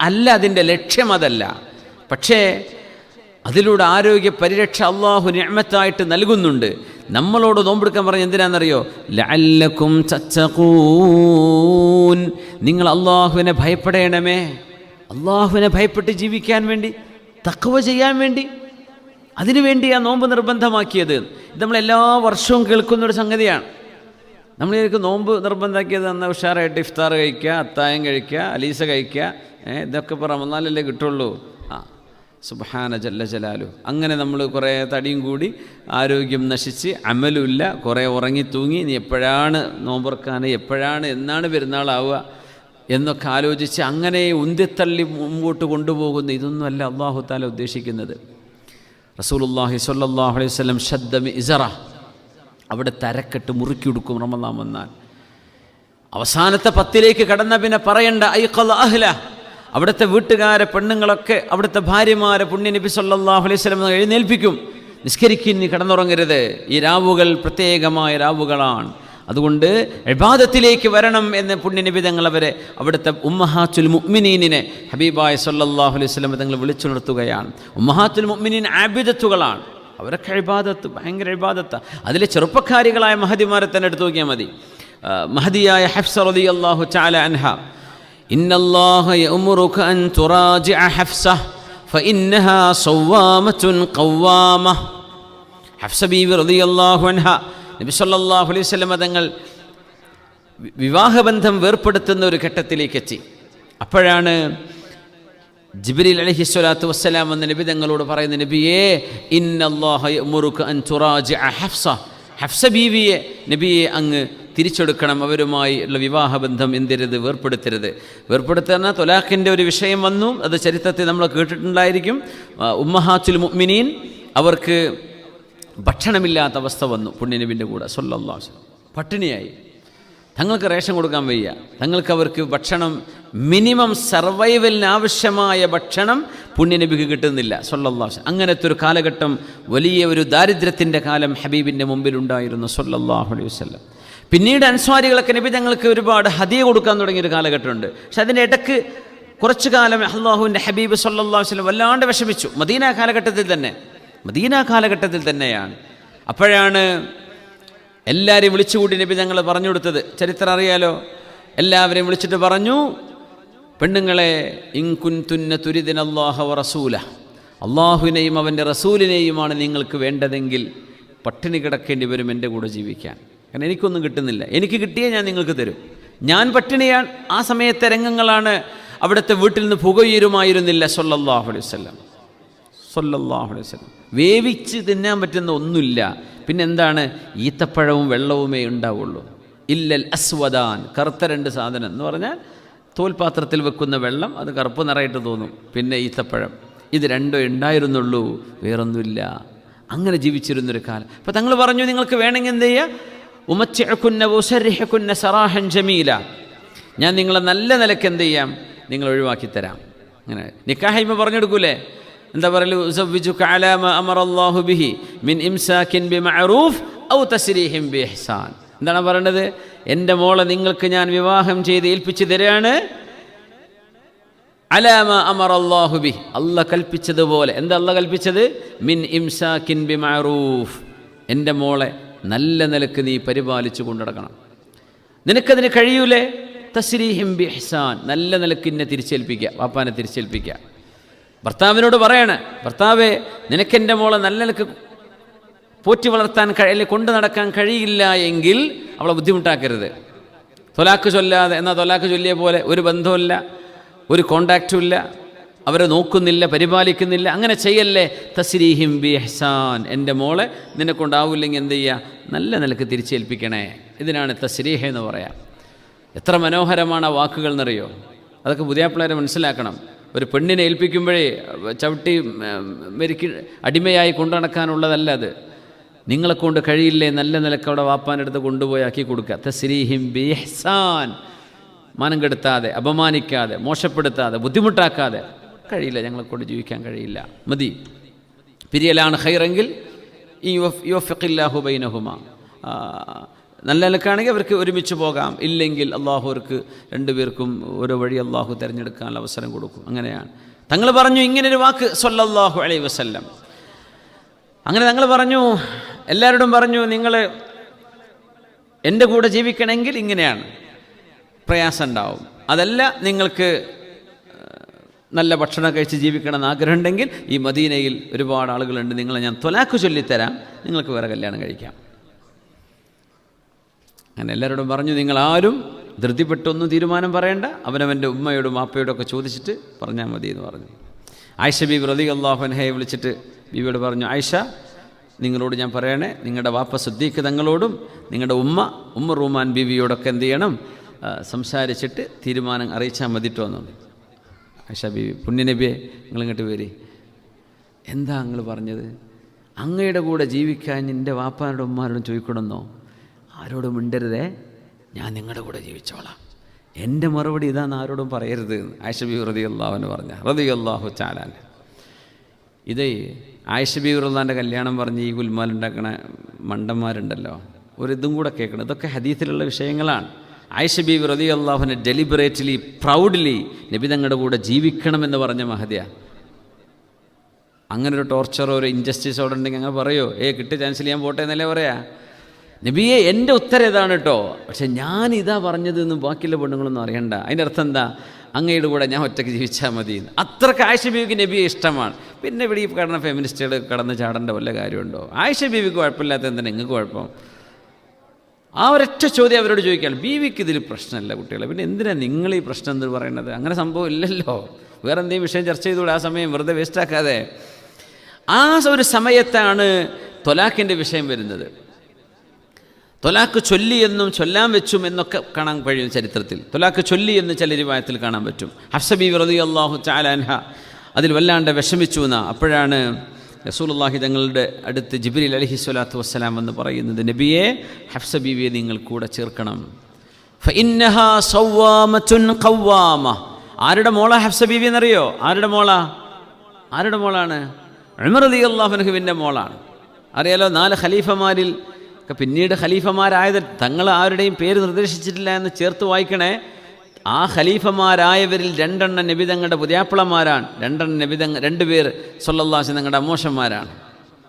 അല്ല അതിൻ്റെ ലക്ഷ്യം, അതല്ല. പക്ഷേ അതിലൂടെ ആരോഗ്യ പരിരക്ഷ അള്ളാഹു നിഅമത്തായിട്ട് നൽകുന്നുണ്ട്. നമ്മളോട് നോമ്പെടുക്കാൻ പറഞ്ഞ് എന്തിനാണെന്നറിയോ? ലഅല്ലക്കും തത്തഖൂൻ. നിങ്ങൾ അള്ളാഹുവിനെ ഭയപ്പെടണമേ. അള്ളാഹുവിനെ ഭയപ്പെട്ട് ജീവിക്കാൻ വേണ്ടി, തഖ്വ ചെയ്യാൻ വേണ്ടി, അതിനുവേണ്ടിയാണ് നോമ്പ് നിർബന്ധമാക്കിയത്. ഇത് നമ്മളെല്ലാ വർഷവും കേൾക്കുന്നൊരു സംഗതിയാണ്. നമ്മളിലേക്ക് നോമ്പ് നിർബന്ധമാക്കിയത് എന്നാൽ ഉഷാറായിട്ട് ഇഫ്താർ കഴിക്കുക, അത്തായം കഴിക്കുക, അലീസ കഴിക്കുക, ഇതൊക്കെ ഇപ്പോൾ റമദാനിലല്ലേ കിട്ടുള്ളൂ. സുബ്ഹാന ജല്ല ജലാലു. അങ്ങനെ നമ്മൾ കുറേ തടിയും കൂടി ആരോഗ്യം നശിച്ച് അമലുമില്ല, കുറേ ഉറങ്ങി തൂങ്ങി, ഇനി എപ്പോഴാണ് നോമ്പുറക്കാൻ, എപ്പോഴാണ്, എന്നാണ് പെരുന്നാളാവുക എന്നൊക്കെ ആലോചിച്ച് അങ്ങനെ ഉന്തിത്തള്ളി മുമ്പോട്ട് കൊണ്ടുപോകുന്ന ഇതൊന്നുമല്ല അല്ലാഹു തആല ഉദ്ദേശിക്കുന്നത്. റസൂലുള്ളാഹി സ്വല്ലല്ലാഹു അലൈഹി വസല്ലം ഷദ്ദ മിഇസറ, അവിടെ തരക്കെട്ട് മുറുക്കി കൊടുക്കും റമദാൻ വന്നാൽ. അവസാനത്തെ 10ലേക്ക് കടന്ന പിന്നെ പറയണ്ട, ഐഖള അഹ്ല. അവിടുത്തെ വീട്ടുകാരെ, പെണ്ണുങ്ങളൊക്കെ, അവിടുത്തെ ഭാര്യമാരെ പുണ്യനബി സല്ലല്ലാഹു അലൈഹി വസല്ലം എഴുന്നേൽപ്പിക്കും. നിസ്കരിക്കിനി, കടന്നുറങ്ങരുത്. ഈ രാവുകൾ പ്രത്യേകമായ രാവുകളാണ്. അതുകൊണ്ട് ഇബാദത്തിലേക്ക് വരണം എന്ന് പുണ്യനബി തങ്ങൾ അവരെ, അവിടുത്തെ ഉമ്മഹാത്തുൽ മുഅ്മിനീനിനെ ഹബീബായ സല്ലല്ലാഹു അലൈഹി വസല്ലം തങ്ങൾ വിളിച്ചുണർത്തുകയാണ്. ഉമ്മഹാത്തുൽ മുഅ്മിനീൻ ആബിദത്തുകളാണ്. അവരൊക്കെ ഇബാദത്ത്, ഭയങ്കര ഇബാദത്താണ്. അതിലെ ചെറുപ്പക്കാരികളായ മഹദിമാരെ തന്നെ എടുത്തു നോക്കിയാൽ മതി. മഹദിയായ ഹഫ്സ റളിയല്ലാഹു തആല അൻഹ, ഇന്നല്ലാഹ യഅ്മുറുക അൻ തുറാജിഅ ഹഫ്സ ഫഇന്നഹാ സവ്വാമത്തുൻ ഖവ്വാമ. ഹഫ്സ ബീവി റളിയല്ലാഹു അൻഹ നബി സല്ലല്ലാഹു അലൈഹി വസല്ലം തങ്ങൾ വിവാഹബന്ധം വേർപ്പെടുത്തുന്ന ഒരു ഘട്ടത്തിലേക്ക് എത്തി. അപ്പോഴാണ് ജിബ്രീൽ അലൈഹിസ്സലാത്തു വസ്സലാം എന്ന നബി തങ്ങളോട് പറയുന്ന, നബിയേ ഇന്നല്ലാഹ യഅ്മുറുക അൻ തുറാജിഅ ഹഫ്സ. ഹഫ്സ ബീവിയെ, നബിയെ അങ്ങ് തിരിച്ചെടുക്കണം, അവരുമായി ഉള്ള വിവാഹബന്ധം എന്തിരുത്, വേർപ്പെടുത്തരുത്. വേർപ്പെടുത്തുന്ന തൊലാഖിൻ്റെ ഒരു വിഷയം വന്നു. അത് ചരിത്രത്തിൽ നമ്മൾ കേട്ടിട്ടുണ്ടായിരിക്കും. ഉമ്മഹാത്തുൽ മുഅ്മിനീൻ, അവർക്ക് ഭക്ഷണമില്ലാത്ത അവസ്ഥ വന്നു പുണ്യനബിൻ്റെ കൂടെ സല്ലല്ലാഹു അലൈഹി വസല്ലം. പട്ടിണിയായി, തങ്ങൾക്ക് റേഷൻ കൊടുക്കാൻ വയ്യ, അവർക്ക് ഭക്ഷണം, മിനിമം സർവൈവലിന് ആവശ്യമായ ഭക്ഷണം പുണ്യനബിക്ക് കിട്ടുന്നില്ല സല്ലല്ലാഹു അലൈഹി വസല്ലം. അങ്ങനത്തെ ഒരു കാലഘട്ടം, വലിയ ഒരു ദാരിദ്ര്യത്തിൻ്റെ കാലം ഹബീബിൻ്റെ മുമ്പിലുണ്ടായിരുന്നു സല്ലല്ലാഹു അലൈഹി വസല്ലം. പിന്നീട് അൻസ്വാരികളൊക്കെ നബി തങ്ങൾക്ക് ഒരുപാട് ഹദിയ കൊടുക്കാൻ തുടങ്ങിയൊരു കാലഘട്ടമുണ്ട്. പക്ഷെ അതിൻ്റെ ഇടയ്ക്ക് കുറച്ചു കാലം അല്ലാഹുവിൻ്റെ ഹബീബ് സല്ലല്ലാഹു അലൈഹി വസല്ലം വല്ലാണ്ട് വിഷമിച്ചു. മദീന കാലഘട്ടത്തിൽ തന്നെയാണ്. അപ്പോഴാണ് എല്ലാവരെയും വിളിച്ചുകൂടി നബി തങ്ങൾ പറഞ്ഞു കൊടുത്തത്. ചരിത്രം അറിയാലോ. എല്ലാവരെയും വിളിച്ചിട്ട് പറഞ്ഞു, പെണ്ണുങ്ങളെ, ഇൻ കുൻതുന്ന തുരിദിനല്ലാഹ വ റസൂലഹ, അള്ളാഹുവിനെയും അവൻ്റെ റസൂലിനെയുമാണ് നിങ്ങൾക്ക് വേണ്ടതെങ്കിൽ പട്ടിണി കിടക്കേണ്ടി വരും എൻ്റെ കൂടെ ജീവിക്കാൻ. കാരണം എനിക്കൊന്നും കിട്ടുന്നില്ല, എനിക്ക് കിട്ടിയേ ഞാൻ നിങ്ങൾക്ക് തരും. ഞാൻ പട്ടിണിയാണ്. ആ സമയത്തെ രംഗങ്ങളാണ്. അവിടുത്തെ വീട്ടിൽ നിന്ന് പുകയുരുമായിരുന്നില്ല സല്ലല്ലാഹു അലൈഹി വസല്ലം. വേവിച്ച് തിന്നാൻ പറ്റുന്ന ഒന്നുമില്ല. പിന്നെന്താണ്? ഈത്തപ്പഴവും വെള്ളവുമേ ഉണ്ടാവുള്ളൂ. ഇല്ലൽ അസ്വദാൻ, കറുത്ത 2 സാധനം എന്ന് പറഞ്ഞാൽ തോൽപാത്രത്തിൽ വെക്കുന്ന വെള്ളം, അത് കറുപ്പ് നിറയിട്ട് തോന്നും, പിന്നെ ഈത്തപ്പഴം, ഇത് 2 ഉണ്ടായിരുന്നുള്ളൂ, വേറൊന്നുമില്ല. അങ്ങനെ ജീവിച്ചിരുന്നൊരു കാലം. അപ്പോൾ തങ്ങൾ പറഞ്ഞു, നിങ്ങൾക്ക് വേണമെങ്കിൽ എന്ത് ചെയ്യുക, ഉമത്തിഅകുന്ന വഉസരിഹകുന്ന സറാഹൻ ജമീല, ഞാൻ നിങ്ങളെ നല്ല നിലയ്ക്ക് എന്ത് ചെയ്യാം, നിങ്ങൾ ഒഴിവാക്കി തരാം. അങ്ങനെ നിക്കാഹിമ പറഞ്ഞെടുക്കൂലേ, എന്താ പറയല്, ഉസവ്വിജുക അലാ മാ അമറല്ലാഹു ബിഹി മിൻ ഇംസാകിൻ ബിമഅറൂഫ് ഔ തസ്രീഹിൻ ബിഇഹ്സാൻ. എന്താണ് പറയേണ്ടത്? എൻ്റെ മോളെ നിങ്ങൾക്ക് ഞാൻ വിവാഹം ചെയ്ത് ഏൽപ്പിച്ചു തരാണ്, അലാ മാ അമറല്ലാഹു ബിഹി, അല്ലാഹ് കൽപ്പിച്ചതുപോലെ. എന്താ അല്ലാഹ് കൽപ്പിച്ചത്? മിൻ ഇംസാകിൻ ബിമഅറൂഫ്, എൻ്റെ മോളെ നല്ല നിലക്ക് നീ പരിപാലിച്ചു കൊണ്ടുനടക്കണം. നിനക്കതിന് കഴിയൂലേ? തസ്രീഹിൻ ബിഇഹ്സാൻ, നല്ല നിലക്ക് എന്നെ തിരിച്ചേൽപ്പിക്കുക, വാപ്പാനെ തിരിച്ചേൽപ്പിക്കുക. ഭർത്താവിനോട് പറയണേ, ഭർത്താവേ നിനക്കെൻ്റെ മോളെ നല്ല നിലക്ക് പോറ്റി വളർത്താൻ അല്ലെങ്കിൽ കൊണ്ടു നടക്കാൻ കഴിയില്ല എങ്കിൽ അവളെ ബുദ്ധിമുട്ടാക്കരുത്. തൊലാക്ക് ചൊല്ലാതെ, എന്നാൽ തൊലാക്ക് ചൊല്ലിയ പോലെ ഒരു ബന്ധവുമില്ല, ഒരു കോണ്ടാക്റ്റും ഇല്ല, അവരെ നോക്കുന്നില്ല, പരിപാലിക്കുന്നില്ല, അങ്ങനെ ചെയ്യല്ലേ. തസ്രീഹിം ബി ഇഹ്സാൻ, എൻ്റെ മോളെ നിനക്കൊണ്ടാവില്ലെങ്കിൽ എന്ത് ചെയ്യുക? നല്ല നിലക്ക് തിരിച്ചേൽപ്പിക്കണേ. ഇതിനാണ് തസ്രീഹ് എന്ന് പറയാം. എത്ര മനോഹരമാണ് ആ വാക്കുകൾ എന്നറിയോ? അതൊക്കെ പുതിയാപ്പിള്ളേരെ മനസ്സിലാക്കണം. ഒരു പെണ്ണിനെ ഏൽപ്പിക്കുമ്പോഴേ ചവിട്ടി മെരുക്കി അടിമയായി കൊണ്ടു നടക്കാനുള്ളതല്ല അത്. നിങ്ങളെക്കൊണ്ട് കഴിയില്ലേ, നല്ല നിലക്ക് അവിടെ വാപ്പാൻ്റെ അടുത്ത് കൊണ്ടുപോയി ആക്കി കൊടുക്കുക. തസ്രീഹിം ബി ഇഹ്സാൻ, മാനം കെടുത്താതെ, അപമാനിക്കാതെ, മോശപ്പെടുത്താതെ, ബുദ്ധിമുട്ടാക്കാതെ. കഴിയില്ല, ഞങ്ങളെക്കൊണ്ട് ജീവിക്കാൻ കഴിയില്ല, മതി, പിരിയലാണ് ഖൈറെങ്കിൽ യുവഫിഖില്ലാഹു ബൈനഹുമാ, നല്ല നിലക്കാണെങ്കിൽ അവർക്ക് ഒരുമിച്ച് പോകാം, ഇല്ലെങ്കിൽ അള്ളാഹു അവർക്ക് രണ്ടുപേർക്കും ഓരോ വഴി അള്ളാഹു തിരഞ്ഞെടുക്കാനുള്ള അവസരം കൊടുക്കും. അങ്ങനെയാണ് തങ്ങൾ പറഞ്ഞു ഇങ്ങനൊരു വാക്ക് സ്വല്ലല്ലാഹു അലൈഹി വസല്ലം. അങ്ങനെ തങ്ങൾ പറഞ്ഞു, എല്ലാവരോടും പറഞ്ഞു, നിങ്ങൾ എൻ്റെ കൂടെ ജീവിക്കണമെങ്കിൽ ഇങ്ങനെയാണ്, പ്രയാസം ഉണ്ടാവും. അതല്ല, നിങ്ങൾക്ക് നല്ല ഭക്ഷണം കഴിച്ച് ജീവിക്കണമെന്ന് ആഗ്രഹമുണ്ടെങ്കിൽ ഈ മദീനയിൽ ഒരുപാട് ആളുകളുണ്ട്, നിങ്ങളെ ഞാൻ ത്വലാഖ് ചൊല്ലിത്തരാം, നിങ്ങൾക്ക് വേറെ കല്യാണം കഴിക്കാം. അങ്ങനെ എല്ലാവരോടും പറഞ്ഞു, നിങ്ങളാരും ധൃതിപ്പെട്ടൊന്നും തീരുമാനം പറയേണ്ട, അവനവൻ്റെ ഉമ്മയോടും വാപ്പയോടും ഒക്കെ ചോദിച്ചിട്ട് പറഞ്ഞാൽ മതി എന്ന് പറഞ്ഞു. ആയിഷ ബീവി റളിയല്ലാഹു അൻഹയെ വിളിച്ചിട്ട് ബീവിയോട് പറഞ്ഞു, ആയിഷ, നിങ്ങളോട് ഞാൻ പറയണേ, നിങ്ങളുടെ വാപ്പ സിദ്ദീഖ് തങ്ങളോടും നിങ്ങളുടെ ഉമ്മ റൂമാൻ ബീവിയോടൊക്കെ എന്ത് ചെയ്യണം, സംസാരിച്ചിട്ട് തീരുമാനം അറിയിച്ചാൽ മതിട്ടോ എന്ന്. ആയിഷ ബീവി, പുണ്യനബിയെ നിങ്ങളിങ്ങോട്ട് വരി, എന്താ നിങ്ങൾ പറഞ്ഞത്? അങ്ങയുടെ കൂടെ ജീവിക്കാൻ എൻ്റെ വാപ്പാനോടും ഉമ്മാരോടും ചോദിക്കണമെന്നോ? ആരോടും മിണ്ടരുതേ, ഞാൻ നിങ്ങളുടെ കൂടെ ജീവിച്ചോളാം. എൻ്റെ മറുപടി ഇതാന്ന് ആരോടും പറയരുത്. ആയിഷ ബീവി റളിയല്ലാഹു അൻഹ പറഞ്ഞ റളിയല്ലാഹു തആല. ഇതേ ആയിഷ ബീവി റളിയല്ലാഹുവിൻ്റെ കല്യാണം പറഞ്ഞ് ഈ ഗുൽമാലുണ്ടാക്കണ മണ്ടന്മാരുണ്ടല്ലോ, ഒരിതും കൂടെ കേൾക്കണം. ഇതൊക്കെ ഹദീസിലുള്ള വിഷയങ്ങളാണ്. ആയിഷ ബീവി റളിയല്ലാഹു അൻഹ ഡെലിബറേറ്റ്ലി പ്രൗഡ്ലി നബി തങ്ങളുടെ കൂടെ ജീവിക്കണമെന്ന് പറഞ്ഞ മഹദിയ. അങ്ങനെ ഒരു ടോർച്ചറോ ഒരു ഇൻജസ്റ്റിസോ അവിടെ ഉണ്ടെങ്കിൽ അങ്ങനെ പറയോ, കിട്ടിയ ചാൻസിൽ ഞാൻ പോട്ടെ എന്നല്ലേ പറയാ? നബിയെ, എൻ്റെ ഉത്തരം ഇതാണ് കേട്ടോ, പക്ഷെ ഞാനിതാ പറഞ്ഞതെന്ന് ബാക്കിയുള്ള പെണ്ണുങ്ങളൊന്നും അറിയണ്ട. അതിൻ്റെ അർത്ഥം എന്താ? അങ്ങയുടെ കൂടെ ഞാൻ ഒറ്റയ്ക്ക് ജീവിച്ചാൽ മതി. അത്രയ്ക്ക് ആയിഷ ബീവിക്ക് നബിയെ ഇഷ്ടമാണ്. പിന്നെ ഇവിടെ ഈ കടന്ന ഫെമിനിസ്റ്റുകൾ കടന്ന് ചാടേണ്ട വല്ല കാര്യമുണ്ടോ? ആയിഷ ബീവിക്ക് കുഴപ്പമില്ലാത്ത എന്താണ് നിങ്ങൾക്ക് കുഴപ്പം? ആ ഒരൊറ്റ ചോദ്യം അവരോട് ചോദിക്കുകയാണ്. ബീവിക്ക് ഇതിൽ പ്രശ്നമല്ല കുട്ടികളെ, പിന്നെ എന്തിനാണ് നിങ്ങൾ ഈ പ്രശ്നം എന്ന് പറയുന്നത്? അങ്ങനെ സംഭവം ഇല്ലല്ലോ. വേറെ എന്തെങ്കിലും വിഷയം ചർച്ച ചെയ്തുകൂടെ? ആ സമയം വെറുതെ വേസ്റ്റാക്കാതെ. ആ ഒരു സമയത്താണ് ത്വലാഖിൻ്റെ വിഷയം വരുന്നത്. ത്വലാഖ് ചൊല്ലി എന്നും ചൊല്ലാൻ വെച്ചും എന്നൊക്കെ കാണാൻ കഴിയും ചരിത്രത്തിൽ. ത്വലാഖ് ചൊല്ലി എന്ന് ചില റിവായത്തിൽ കാണാൻ പറ്റും. ഹഫ്സ ബീവി റളിയല്ലാഹു തആല അൻഹ അതിൽ വല്ലാണ്ട് വിഷമിച്ചു എന്നാ. അപ്പോഴാണ് റസൂലുള്ളാഹി തങ്ങളുടെ അടുത്ത് ജിബ്രീൽ അലൈഹിസ്സലാത്തു വസ്സലാം എന്ന് പറയുന്നത്, നബിയെ, ഹഫ്സ ബീവിയെ നിങ്ങൾ കൂടെ ചേർക്കണം. ഫഇന്നഹാ സവ്വാമത്തുൻ ഖവ്വാമ. ആരുടെ മോളാ ഹഫ്സ ബീവി എന്നറിയോ? ആരുടെ മോളാണ്? ഉമർ റളിയല്ലാഹു അൻഹുവിൻ്റെ മോളാണ്. അറിയാലോ, 4 ഖലീഫമാരിൽ പിന്നീട് ഖലീഫമാരായത് തങ്ങൾ ആരുടെയും പേര് നിർദ്ദേശിച്ചിട്ടില്ല എന്ന് ചേർത്ത് വായിക്കണേ. ആ ഖലീഫമാരായവരിൽ 2 നബി തങ്ങളുടെ പുതിയാപ്പിളമാരാണ്. 2 പേർ സ്വല്ലല്ലാഹു അലൈഹി വസല്ലം തങ്ങളുടെ അമ്മോശന്മാരാണ്.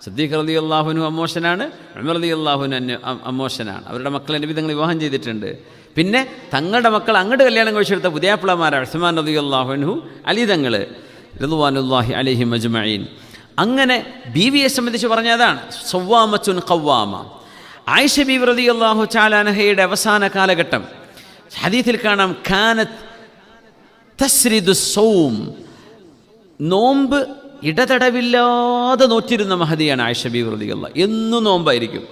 സിദ്ദീഖ് റളിയല്ലാഹു അൻഹു അമ്മോശനാണ്, ഉമർ റളിയല്ലാഹു അൻഹു അമ്മോശനാണ്. അവരുടെ മക്കളെ നബി തങ്ങൾ വിവാഹം ചെയ്തിട്ടുണ്ട്. പിന്നെ തങ്ങളുടെ മക്കൾ അങ്ങോട്ട് കല്യാണം കഴിച്ചെടുത്ത പുതിയാപ്പിളമാരാണ് ഉസ്മാൻ റളിയല്ലാഹു അൻഹു, അലി തങ്ങൾ റിദ്വാനുല്ലാഹി അലൈഹിം അജ്മഈൻ. അങ്ങനെ ബീവിയെ സംബന്ധിച്ച് പറഞ്ഞതാണ് സവ്വാമത്തുൻ ഖവ്വാമ. ആയിഷ ബീവി റളിയല്ലാഹു തആല അൻഹയുടെ അവസാന കാലഘട്ടം ഹദീസിൽ കാണാം, കാനത് തസ്രിദു സൗം, നോമ്പ് ഇടതടവില്ലാതെ നോറ്റിരുന്ന മഹദിയാണ് ആയിഷ ബീവി റളിയല്ലാഹു. എന്നും നോമ്പായിരിക്കും.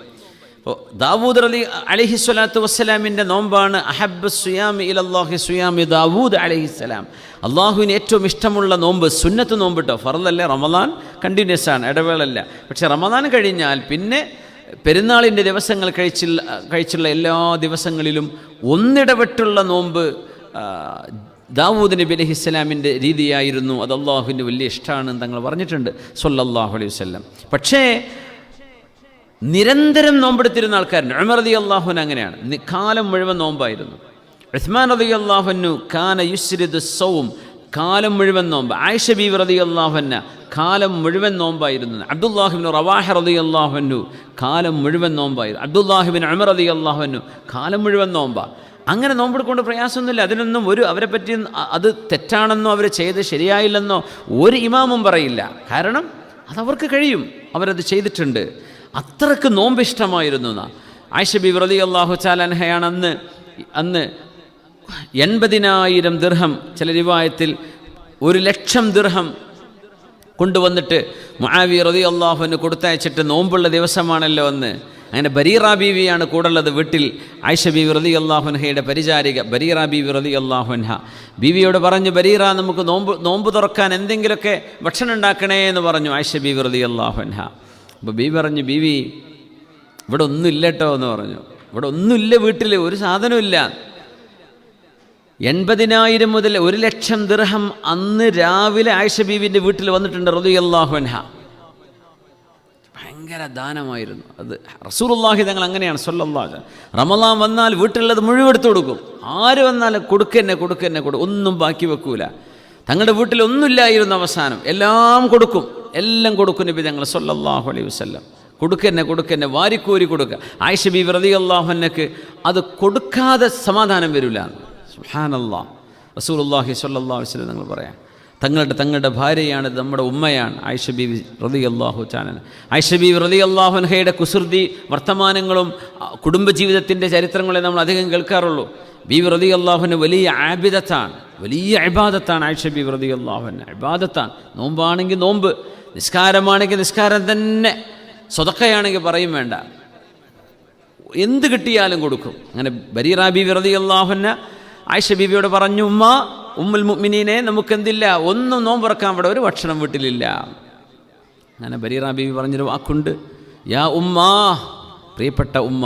അപ്പോൾ ദാവൂദ് അലൈഹിസ്സലാത്തു വസ്സലാമിൻ്റെ നോമ്പാണ് അഹബ്ബു സിയാമി ഇലല്ലാഹി സിയാമി ദാവൂദ് അലൈഹിസ്സലാം. അള്ളാഹുവിന് ഏറ്റവും ഇഷ്ടമുള്ള നോമ്പ് സുന്നത്ത് നോമ്പ് കേട്ടോ, ഫർളല്ല. റമദാൻ കണ്ടിന്യൂസ് ആണ്, ഇടവേളല്ല. പക്ഷേ റമദാൻ കഴിഞ്ഞാൽ പിന്നെ പെരുന്നാളിൻ്റെ ദിവസങ്ങൾ കഴിച്ചുള്ള എല്ലാ ദിവസങ്ങളിലും ഒന്നിടവിട്ടുള്ള നോമ്പ് ദാവൂദ് നബി അലൈഹിസ്സലാമിൻ്റെ രീതിയായിരുന്നു. അത് അള്ളാഹുവിൻ്റെ വലിയ ഇഷ്ടമാണെന്ന് തങ്ങൾ പറഞ്ഞിട്ടുണ്ട് സ്വല്ലല്ലാഹു അലൈഹി വസല്ലം. പക്ഷേ നിരന്തരം നോമ്പെടുത്തിരുന്ന ആൾക്കാരുണ്ട്. ഉമർ റളിയല്ലാഹു അൻഹു അങ്ങനെയാണ്, കാലം മുഴുവൻ നോമ്പായിരുന്നു. ഉസ്മാൻ റളിയല്ലാഹു അൻഹു കാന യുസ്രിദു സൗം, കാലം മുഴുവൻ നോമ്പ്. ആയിഷ ബീവി റളിയല്ലാഹു അൻഹ കാലം മുഴുവൻ നോമ്പായിരുന്നു. അബ്ദുല്ലാഹി ഇബ്നു റവാഹ റളിയല്ലാഹു അൻഹു കാലം മുഴുവൻ നോമ്പായിരുന്നു. അബ്ദുല്ലാഹി ഇബ്നു ഉമർ റളിയല്ലാഹു അൻഹു കാലം മുഴുവൻ നോമ്പാ. അങ്ങനെ നോമ്പെടുക്കൊണ്ട് പ്രയാസമൊന്നുമില്ല. അതിനൊന്നും അവരെ പറ്റി അത് തെറ്റാണെന്നോ അവർ ചെയ്ത് ശരിയായില്ലെന്നോ ഒരു ഇമാമും പറയില്ല. കാരണം അതവർക്ക് കഴിയും, അവരത് ചെയ്തിട്ടുണ്ട്. അത്രക്ക് നോമ്പ് ഇഷ്ടമായിരുന്നു എന്നാ. ആയിഷ ബീവി റളിയല്ലാഹു തആല അൻഹയാണ് അന്ന് 80,000 ദിർഹം, ചില റിവായത്തിൽ 1,00,000 ദിർഹം കൊണ്ടുവന്നിട്ട് മുആവിയ റളിയല്ലാഹു അൻഹു കൊടുത്തയച്ചിട്ട് നോമ്പുള്ള ദിവസമാണല്ലോ അന്ന്. അങ്ങനെ ബരീറ ബീവിയാണ് കൂടുള്ളത് വീട്ടിൽ. ആയിഷ ബീവി റളിയല്ലാഹു അൻഹയുടെ പരിചാരിക ബരീറ ബീവി റളിയല്ലാഹു അൻഹ ബീവിയോട് പറഞ്ഞു, ബരീറ നമുക്ക് നോമ്പ് തുറക്കാൻ എന്തെങ്കിലുമൊക്കെ ഭക്ഷണം ഉണ്ടാക്കണേ എന്ന് പറഞ്ഞു ആയിഷ ബീവി റളിയല്ലാഹു അൻഹ. അപ്പോൾ ബീവി പറഞ്ഞു, ബീവി ഇവിടെ ഒന്നുമില്ല കേട്ടോ എന്ന് പറഞ്ഞു. ഇവിടെ ഒന്നുമില്ല, വീട്ടിൽ ഒരു സാധനമില്ല. 80,000 മുതൽ 1,00,000 ദിർഹം അന്ന് രാവിലെ ആയിഷ ബീവിൻ്റെ വീട്ടിൽ വന്നിട്ടുണ്ട് റളിയല്ലാഹു അൻഹ. ഭയങ്കര ദാനമായിരുന്നു അത്. റസൂലുള്ളാഹി തങ്ങൾ അങ്ങനെയാണ് സ്വല്ലല്ലാഹു അലൈഹി വസല്ലം. റമളാൻ വന്നാൽ വീട്ടിലുള്ളത് മുഴുവൻ എടുത്തു കൊടുക്കും. ആര് വന്നാലും കൊടുക്കന്നെ, ഒന്നും ബാക്കി വെക്കൂല. തങ്ങളുടെ വീട്ടിൽ ഒന്നുമില്ലായിരുന്നു അവസാനം, എല്ലാം കൊടുക്കും നബി തങ്ങൾ സ്വല്ലല്ലാഹു അലൈഹി വസല്ലം. കൊടുക്കന്നെ വാരിക്കോരി കൊടുക്കുക. ആയിഷ ബീവി റളിയല്ലാഹു അൻഹയ്ക്ക് അത് കൊടുക്കാതെ സമാധാനം വരില്ല. സുബ്ഹാനല്ലാഹ്. റസൂലുള്ളാഹി സ്വല്ലല്ലാഹു അലൈഹി വസല്ലം തങ്ങൾ പറയാം, തങ്ങളുടെ ഭാര്യയാണ്, നമ്മുടെ ഉമ്മയാണ് ആയിഷ ബീവി റളിയല്ലാഹു തആല. ആയിഷ ബീവി റളിയല്ലാഹു അൻഹയുടെ കുസൃതി വർത്തമാനങ്ങളും കുടുംബജീവിതത്തിൻ്റെ ചരിത്രങ്ങളെ നമ്മൾ അധികം കേൾക്കാറുള്ളൂ. ബീവി റളിയല്ലാഹു അൻഹ വലിയ ആബിദത്താണ്, വലിയ ഇബാദത്താണ്. ആയിഷ ബീവി റളിയല്ലാഹു അൻഹ ഇബാദത്താണ്. നോമ്പാണെങ്കിൽ നോമ്പ്, നിസ്കാരമാണെങ്കിൽ നിസ്കാരം തന്നെ, സ്വതക്കയാണെങ്കിൽ പറയും വേണ്ട, എന്ത് കിട്ടിയാലും കൊടുക്കും. അങ്ങനെ ബരീറ ബീവി റളിയല്ലാഹു അൻഹ ആയിഷ ബീവിയോട് പറഞ്ഞു, ഉമ്മുൽ മുഅ്മിനീനെ നമുക്കെന്തില്ല, ഒന്നും നോമ്പുറക്കാൻ ഇവിടെ ഒരു ഭക്ഷണം വീട്ടിലില്ല. അങ്ങനെ ബരീറ ബീവി പറഞ്ഞൊരു വാക്കുണ്ട്, യാ ഉമ്മാ, പ്രിയപ്പെട്ട ഉമ്മ.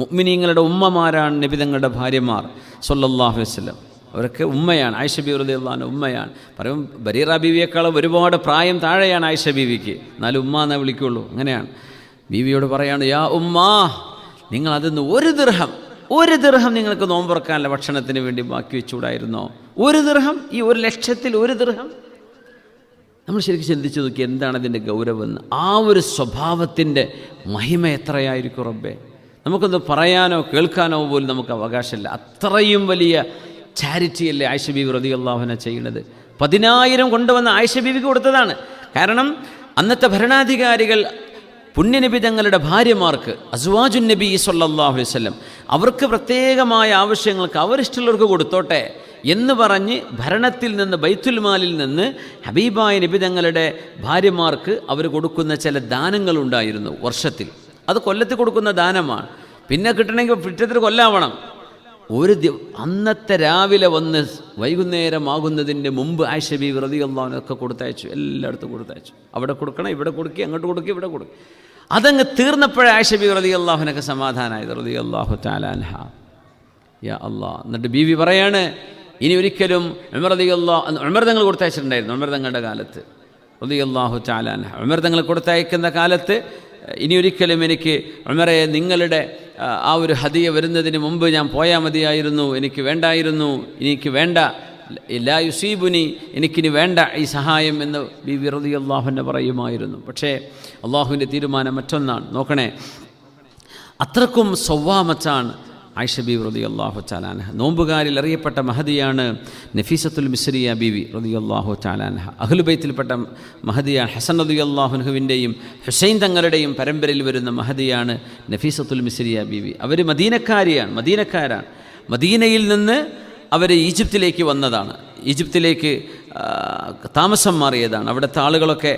മുഅ്മിനീങ്ങളുടെ ഉമ്മമാരാണ് നബി തങ്ങളുടെ ഭാര്യമാർ സ്വല്ലല്ലാഹു അലൈഹി വസല്ലം. അവരൊക്കെ ഉമ്മയാണ്. ആയിഷ ബീവി റളിയല്ലാഹു അൻഹ ഉമ്മയാണ്. പറയും ബരീറ ബീവിയേക്കാളും ഒരുപാട് പ്രായം താഴെയാണ് ആയിഷ ബീവിക്ക്, എന്നാലും ഉമ്മ എന്നേ വിളിക്കുള്ളൂ. അങ്ങനെയാണ്. ബീവിയോട് പറയാണ്, യാ ഉമ്മാ, നിങ്ങൾ അതിന്ന് ഒരു ദിർഹം നിങ്ങൾക്ക് നോമ്പുറക്കാനുള്ള ഭക്ഷണത്തിന് വേണ്ടി ബാക്കി വെച്ചുകൂടായിരുന്നോ? ഒരു ദിർഹം, ഈ 1,00,000-ൽ 1 ദിർഹം. നമ്മൾ ശരിക്കും ചിന്തിച്ചു നോക്കി എന്താണ് അതിൻ്റെ ഗൗരവമെന്ന്. ആ ഒരു സ്വഭാവത്തിൻ്റെ മഹിമ എത്രയായിരിക്കും റബ്ബേ. നമുക്കൊന്ന് പറയാനോ കേൾക്കാനോ പോലും നമുക്ക് അവകാശമില്ല. അത്രയും വലിയ ചാരിറ്റിയല്ലേ ആയിഷ ബീവി റളിയല്ലാഹു അൻഹ ചെയ്യുന്നത്. 10,000 കൊണ്ടുവന്ന് ആയിഷ ബീവിക്ക് കൊടുത്തതാണ്. കാരണം അന്നത്തെ ഭരണാധികാരികൾ പുണ്യനബി തങ്ങളുടെ ഭാര്യമാർക്ക്, അസ്വാജുൻ നബി സ്വല്ലല്ലാഹു അലൈഹി വസല്ലം, അവർക്ക് പ്രത്യേകമായ ആവശ്യങ്ങൾക്ക് അവരിഷ്ടമുള്ളവർക്ക് കൊടുത്തോട്ടെ എന്ന് പറഞ്ഞ് ഭരണത്തിൽ നിന്ന്, ബൈത്തുൽ മാലിൽ നിന്ന് ഹബീബായ നബി തങ്ങളുടെ ഭാര്യമാർക്ക് അവർ കൊടുക്കുന്ന ചില ദാനങ്ങളുണ്ടായിരുന്നു വർഷത്തിൽ. അത് കൊല്ലത്തിൽ കൊടുക്കുന്ന ദാനമാണ്. പിന്നെ കിട്ടണമെങ്കിൽ പിറ്റത്തെ കൊല്ലാവണം. അന്നത്തെ രാവിലെ വന്ന് വൈകുന്നേരമാകുന്നതിൻ്റെ മുമ്പ് ആയിഷ ബീവി റളിയല്ലാഹു അൻഹ ഒക്കെ കൊടുത്തയച്ചു, എല്ലായിടത്തും കൊടുത്തയച്ചു. അവിടെ കൊടുക്കണം, ഇവിടെ കൊടുക്കുക, അങ്ങോട്ട് കൊടുക്കുക, ഇവിടെ കൊടുക്കുക. അതങ്ങ് തീർന്നപ്പോഴേ ആയിഷ ബീവി റളിയല്ലാഹു അൻഹയ്ക്ക് സമാധാനമായത് റളിയല്ലാഹു തആല അൻഹ. യാ അല്ലാഹ്. എന്നിട്ട് ബീവി പറയാണ്, ഇനി ഒരിക്കലും ഉമർ തങ്ങൾ കൊടുത്തയച്ചിട്ടുണ്ടായിരുന്നു. ഉമർ തങ്ങളുടെ കാലത്ത് റളിയല്ലാഹു തആല അൻഹ, ഉമർ തങ്ങൾ കൊടുത്തയക്കുന്ന കാലത്ത് ഇനി ഒരിക്കലും എനിക്ക് ഉമറെ നിങ്ങളുടെ ആ ഒരു ഹദിയ വരുന്നതിന് മുമ്പ് ഞാൻ പോയാൽ മതിയായിരുന്നു, എനിക്ക് വേണ്ടായിരുന്നു, എനിക്ക് വേണ്ട, ലാ യുസീബുനി, എനിക്കിനി വേണ്ട ഈ സഹായം എന്ന് ബീവി റളിയല്ലാഹു അൻഹ പറയുമായിരുന്നു. പക്ഷേ അള്ളാഹുവിൻ്റെ തീരുമാനം മറ്റൊന്നാണ്. നോക്കണേ, അത്രക്കും സ്വവാമത്താണ് ആയിഷ ബീവി റളിയല്ലാഹു തആല അൻഹ. നോമ്പുകാരിൽ അറിയപ്പെട്ട മഹദിയാണ് നഫീസത്തുൽ മിസ്രിയ ബീവി റളിയല്ലാഹു തആല അൻഹ. അഹ്ലു ബൈത്തിൽപ്പെട്ട മഹദിയാണ്. ഹസൻ റളിയല്ലാഹു അൻഹുവിൻ്റെയും ഹുസൈൻ തങ്ങളുടെയും പരമ്പരയിൽ വരുന്ന മഹദിയാണ് നഫീസത്തുൽ മിസ്രിയ ബീവി. അവർ മദീനക്കാരാണ്. മദീനയിൽ നിന്ന് അവർ ഈജിപ്തിലേക്ക് വന്നതാണ്. ഈജിപ്തിലേക്ക് താമസം മാറിയതാണ്. അവിടുത്തെ ആളുകളൊക്കെ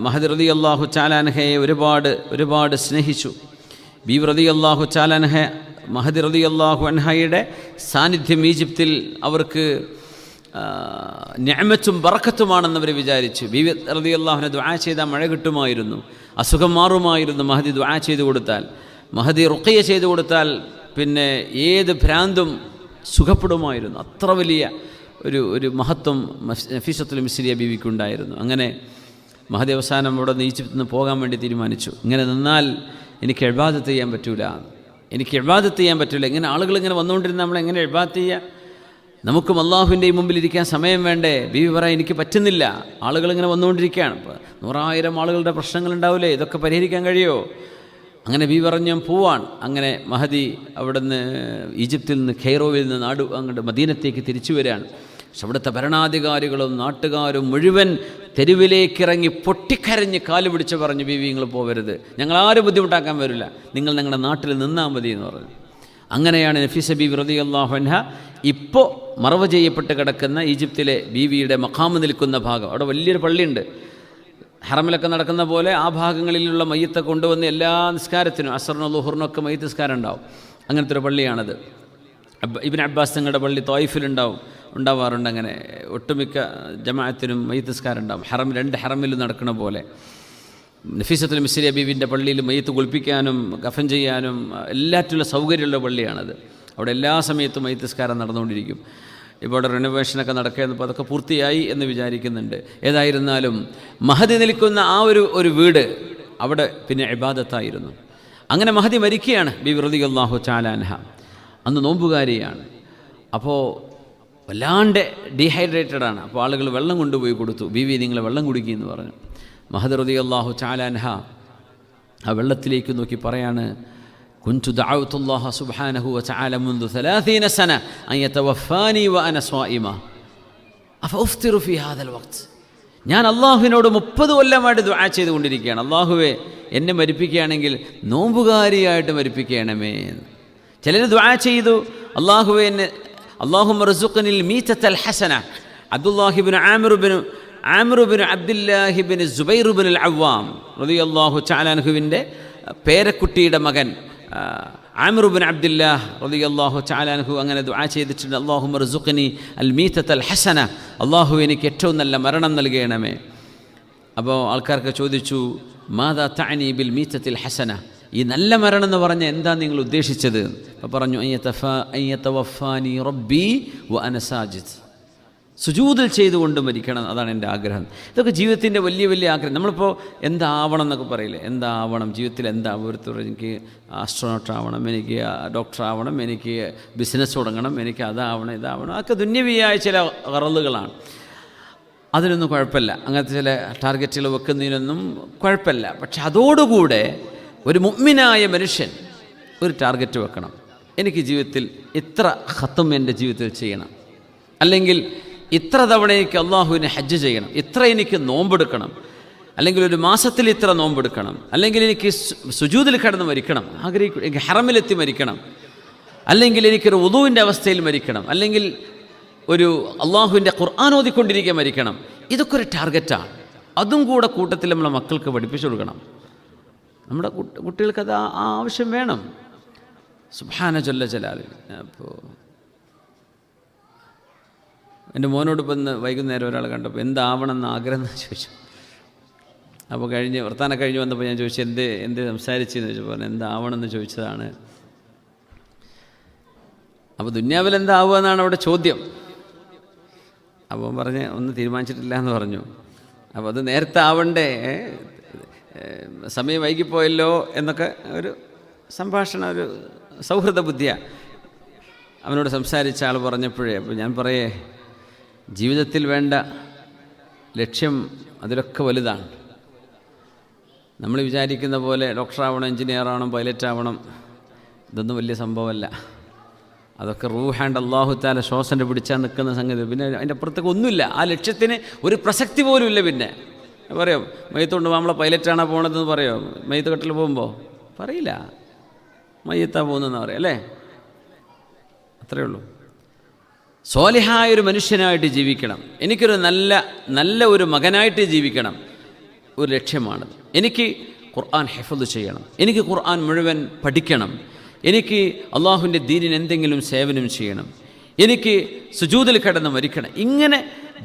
മഹദി റളിയല്ലാഹു തആല അൻഹയെ ഒരുപാട് സ്നേഹിച്ചു. ബീവി റളിയല്ലാഹു തആല അൻഹ, മഹദി റളിയല്ലാഹു അൻഹയുടെ സാന്നിധ്യം ഈജിപ്തിൽ അവർക്ക് നിഅമത്തും ബറക്കത്തുമാണെന്ന് അവർ വിചാരിച്ചു. ബീവി റളിയല്ലാഹു അൻഹ ദുആ ചെയ്താൽ മഴ കിട്ടുമായിരുന്നു, അസുഖം മാറുമായിരുന്നു. മഹദി ദുആ ചെയ്തു കൊടുത്താൽ, മഹദി റുഖിയ ചെയ്തു കൊടുത്താൽ പിന്നെ ഏത് ഭ്രാന്തും സുഖപ്പെടുമായിരുന്നു. അത്ര വലിയ ഒരു മഹത്വം നഫീസത്തുൽ മിസ്രിയ ബീവിക്കുണ്ടായിരുന്നു. അങ്ങനെ മഹദി അവസാനം അവിടെ നിന്ന് ഈജിപ്തിൽ നിന്ന് പോകാൻ വേണ്ടി തീരുമാനിച്ചു. ഇങ്ങനെ നിന്നാൽ എനിക്ക് ഇബാദത്ത് ചെയ്യാൻ പറ്റൂല, ഇങ്ങനെ ആളുകൾ ഇങ്ങനെ വന്നുകൊണ്ടിരുന്ന നമ്മളെങ്ങനെ ഇബാദത്ത് ചെയ്യുക? നമുക്കും അള്ളാഹുവിൻ്റെയും മുമ്പിൽ ഇരിക്കാൻ സമയം വേണ്ടേ? ബീവി പറയാൻ എനിക്ക് പറ്റുന്നില്ല, ആളുകളിങ്ങനെ വന്നുകൊണ്ടിരിക്കുകയാണ്. ഇപ്പോൾ 100,000 ആളുകളുടെ പ്രശ്നങ്ങളുണ്ടാവില്ലേ, ഇതൊക്കെ പരിഹരിക്കാൻ കഴിയുമോ? അങ്ങനെ ബീവി പറഞ്ഞു ഞാൻ പോവാൻ. അങ്ങനെ മഹദി അവിടുന്ന് ഈജിപ്തിൽ നിന്ന് ഖൈറോവിൽ നിന്ന് അങ്ങോട്ട് മദീനത്തേക്ക് തിരിച്ചു വരികയാണ്. പക്ഷെ അവിടുത്തെ ഭരണാധികാരികളും നാട്ടുകാരും മുഴുവൻ തെരുവിലേക്കിറങ്ങി പൊട്ടിക്കരഞ്ഞ് കാല് പിടിച്ച് പറഞ്ഞു, ബീവി നിങ്ങൾ പോവരുത്, ഞങ്ങളാരും ബുദ്ധിമുട്ടാക്കാൻ വരില്ല, നിങ്ങൾ ഞങ്ങളുടെ നാട്ടിൽ നിന്നാൽ മതി എന്ന് പറഞ്ഞു. അങ്ങനെയാണ് നഫീസ ബീവി റളിയല്ലാഹു അൻഹ ഇപ്പോൾ മറവ് ചെയ്യപ്പെട്ട് കിടക്കുന്ന ഈജിപ്തിലെ ബീവിയുടെ മഖാമ് നിൽക്കുന്ന ഭാഗം, അവിടെ വലിയൊരു പള്ളിയുണ്ട്. ഹറമിലൊക്കെ നടക്കുന്ന പോലെ ആ ഭാഗങ്ങളിലുള്ള മയ്യത്തെ കൊണ്ടുവന്ന് എല്ലാ നിസ്കാരത്തിനും അസറിനോ ളുഹറിനൊക്കെ മയ്യത്ത് നിസ്കാരം ഉണ്ടാവും. അങ്ങനത്തെ ഒരു പള്ളിയാണത്. ഇബ്നു അബ്ബാസ് തങ്ങളുടെ പള്ളി ഉണ്ടാവാറുണ്ട്. അങ്ങനെ ഒട്ടുമിക്ക ജമാഅത്തിനും മയ്യത്ത് നിസ്കാരം ഉണ്ടാവും. 2 ഹറമിലും നടക്കുന്ന പോലെ. നഫീസത്തുൽ മിസ്രിയ ബീവിൻ്റെ പള്ളിയിൽ മയ്യത്ത് കുളിപ്പിക്കാനും കഫൻ ചെയ്യാനും എല്ലാറ്റിലുള്ള സൗകര്യമുള്ള പള്ളിയാണത്. അവിടെ എല്ലാ സമയത്തും മയ്യത്ത് നിസ്കാരം നടന്നുകൊണ്ടിരിക്കും. ഇപ്പോൾ അവിടെ റിനോവേഷനൊക്കെ നടക്കുകയെന്നപ്പോൾ അതൊക്കെ പൂർത്തിയായി എന്ന് വിചാരിക്കുന്നുണ്ട്. ഏതായിരുന്നാലും മഹദി നിൽക്കുന്ന ആ ഒരു വീട് അവിടെ പിന്നെ ഇബാദത്തായിരുന്നു. അങ്ങനെ മഹദി മരിക്കുകയാണ് ബീവി റളിയല്ലാഹു തആല അൻഹ. അന്ന് നോമ്പുകാരിയാണ്. അപ്പോൾ വല്ലാണ്ട് ഡീഹൈഡ്രേറ്റഡ് ആണ്. അപ്പോൾ ആളുകൾ വെള്ളം കൊണ്ടുപോയി കൊടുത്തു. ബീവി നിങ്ങൾ വെള്ളം കുടിക്കുമെന്ന് പറഞ്ഞു. മഹദി റളിയല്ലാഹു തആല അൻഹ ആ വെള്ളത്തിലേക്ക് നോക്കി പറയാണ്, كنت دعوت الله سبحانه وتعالى منذ 30 سنة أن يتوفاني وأنا صائمة أفأفطر في هذا الوقت. ഞാൻ അള്ളാഹുവിനോട് 30 കൊല്ലമായിട്ട് ദുആ ചെയ്തുകൊണ്ടിരിക്കുകയാണ്, അള്ളാഹുവേ എന്നെ മരിപ്പിക്കുകയാണെങ്കിൽ നോമ്പുകാരിയായിട്ട് മരിപ്പിക്കണമേ. ചിലർ ദുആ ചെയ്തു, അള്ളാഹുവേ എന്നെ അല്ലാഹുമ്മ റസുഖ്നിൽ മീതത്തൽ ഹസന. അബ്ദുല്ലാഹിബ്നു ആമിറുബ്നു അബ്ദുല്ലാഹിബ്നു സുബൈറുബ്നുൽ അവ്വാം റളിയല്ലാഹു തആല അൻഹുവിൻ്റെ പേരക്കുട്ടിയുടെ മകൻ ആമിർ ഇബ്നു അബ്ദുല്ലാഹ് റളിയല്ലാഹു തആല അൻഹു അങ്ങനെ ദുആ ചെയ്തിട്ടുണ്ട്, അല്ലാഹുമ്മ റസുഖ്നി അൽ മീതത്തൽ ഹസന, അല്ലാഹു എനിക്ക് ഏറ്റവും നല്ല മരണം നൽകണമേ. അപ്പോൾ ആൾക്കാർക്ക് ചോദിച്ചു, മാദാ തഅനി ബിൽ മീതത്തിൽ ഹസന, ഈ നല്ല മരണം എന്ന് പറഞ്ഞാൽ എന്താ നിങ്ങൾ ഉദ്ദേശിച്ചത്? അപ്പോൾ പറഞ്ഞു, അയ്യതവഫാനി റബ്ബി വ അന സാജിദ്, സുജൂദിൽ ചെയ്തുകൊണ്ട് മരിക്കണം, അതാണ് എൻ്റെ ആഗ്രഹം. ഇതൊക്കെ ജീവിതത്തിൻ്റെ വലിയ വലിയ ആഗ്രഹം. നമ്മളിപ്പോൾ എന്താവണം എന്നൊക്കെ പറയില്ലേ, എന്താവണം ജീവിതത്തിൽ, ഓരോരുത്തർ എനിക്ക് ആസ്ട്രോനോട്ട് ആവണം, എനിക്ക് ഡോക്ടർ ആവണം, എനിക്ക് ബിസിനസ് തുടങ്ങണം, എനിക്ക് അതാവണം ഇതാവണം, അതൊക്കെ ദുന്യവിയായ ചില ഖറളുകളാണ്. അതിനൊന്നും കുഴപ്പമില്ല, അങ്ങനത്തെ ചില ടാർഗറ്റുകൾ വെക്കുന്നതിനൊന്നും കുഴപ്പമില്ല. പക്ഷെ അതോടുകൂടെ ഒരു മുഅ്മിനായ മനുഷ്യൻ ഒരു ടാർഗറ്റ് വെക്കണം. എനിക്ക് ജീവിതത്തിൽ ഇത്ര ഖത്ം എൻ്റെ ജീവിതത്തിൽ ചെയ്യണം, അല്ലെങ്കിൽ ഇത്ര തവണ എനിക്ക് അള്ളാഹുവിനെ ഹജ്ജ് ചെയ്യണം, ഇത്ര എനിക്ക് നോമ്പെടുക്കണം, അല്ലെങ്കിൽ ഒരു മാസത്തിൽ ഇത്ര നോമ്പെടുക്കണം, അല്ലെങ്കിൽ എനിക്ക് സുജൂദിൽ കിടന്ന് മരിക്കണം, എനിക്ക് ഹറമിലെത്തി മരിക്കണം, അല്ലെങ്കിൽ എനിക്കൊരു വുദൂവിൻ്റെ അവസ്ഥയിൽ മരിക്കണം, അല്ലെങ്കിൽ ഒരു അള്ളാഹുവിൻ്റെ ഖുർആൻ ഓതിക്കൊണ്ടിരിക്കാൻ മരിക്കണം. ഇതൊക്കെ ഒരു ടാർഗറ്റാണ്. അതും കൂടെ കൂട്ടത്തിൽ നമ്മളെ മക്കൾക്ക് പഠിപ്പിച്ചു കൊടുക്കണം. നമ്മുടെ കുട്ടികൾക്കത് ആ ആവശ്യം വേണം. സുബ്ഹാന ജല്ല ജലാലുഹു. അപ്പോൾ എൻ്റെ മോനോട് ഇപ്പം ഇന്ന് വൈകുന്നേരം ഒരാൾ കണ്ടപ്പോൾ എന്താവണമെന്ന് ആഗ്രഹം എന്ന് ചോദിച്ചു. അപ്പോൾ വർത്താനം കഴിഞ്ഞ് വന്നപ്പോൾ ഞാൻ ചോദിച്ചു, എന്ത് സംസാരിച്ചെന്ന് ചോദിച്ചപ്പോൾ എന്താവണമെന്ന് ചോദിച്ചതാണ്. അപ്പോൾ ദുന്യാവിൽ എന്താവുക എന്നാണ് അവിടെ ചോദ്യം. അപ്പോൾ പറഞ്ഞ് ഒന്നും തീരുമാനിച്ചിട്ടില്ല എന്ന് പറഞ്ഞു. അപ്പോൾ അത് നേരത്തെ ആവണ്ടേ, സമയം വൈകിപ്പോയല്ലോ എന്നൊക്കെ ഒരു സംഭാഷണം, ഒരു സൗഹൃദ ബുദ്ധിയാണ്. അവനോട് സംസാരിച്ച ആൾ പറഞ്ഞപ്പോഴേ, അപ്പോൾ ഞാൻ പറയേ, ജീവിതത്തിൽ വേണ്ട ലക്ഷ്യം അതിലൊക്കെ വലുതാണ്. നമ്മൾ വിചാരിക്കുന്ന പോലെ ഡോക്ടറാവണം, എഞ്ചിനീയറാവണം, പൈലറ്റാവണം, ഇതൊന്നും വലിയ സംഭവമല്ല. അതൊക്കെ റൂഹാണ്ട് അല്ലാഹു തആല ശ്വാസൻ്റെ പിടിച്ചാൽ നിൽക്കുന്ന സംഗതി. പിന്നെ അതിൻ്റെ അപ്പുറത്തേക്ക് ഒന്നുമില്ല. ആ ലക്ഷ്യത്തിന് ഒരു പ്രസക്തി പോലും ഇല്ല. പിന്നെ പറയോ മയ്യത്തുകൊണ്ട് നമ്മളെ പൈലറ്റാണോ പോകണതെന്ന് പറയോ? മയ്യത്ത് കെട്ടിൽ പോകുമ്പോൾ പറയില്ല, മയ്യത്താ പോകുന്നതെന്ന് പറയാം, അല്ലേ? അത്രയേ ഉള്ളൂ. സ്വാലിഹായൊരു മനുഷ്യനായിട്ട് ജീവിക്കണം, എനിക്കൊരു നല്ല ഒരു മകനായിട്ട് ജീവിക്കണം, ഒരു ലക്ഷ്യമാണത്. എനിക്ക് ഖുർആൻ ഹിഫ്ള് ചെയ്യണം, എനിക്ക് ഖുർആൻ മുഴുവൻ പഠിക്കണം, എനിക്ക് അള്ളാഹുവിൻ്റെ ദീനിന് എന്തെങ്കിലും സേവനം ചെയ്യണം, എനിക്ക് സുജൂദിൽ കിടന്ന് മരിക്കണം. ഇങ്ങനെ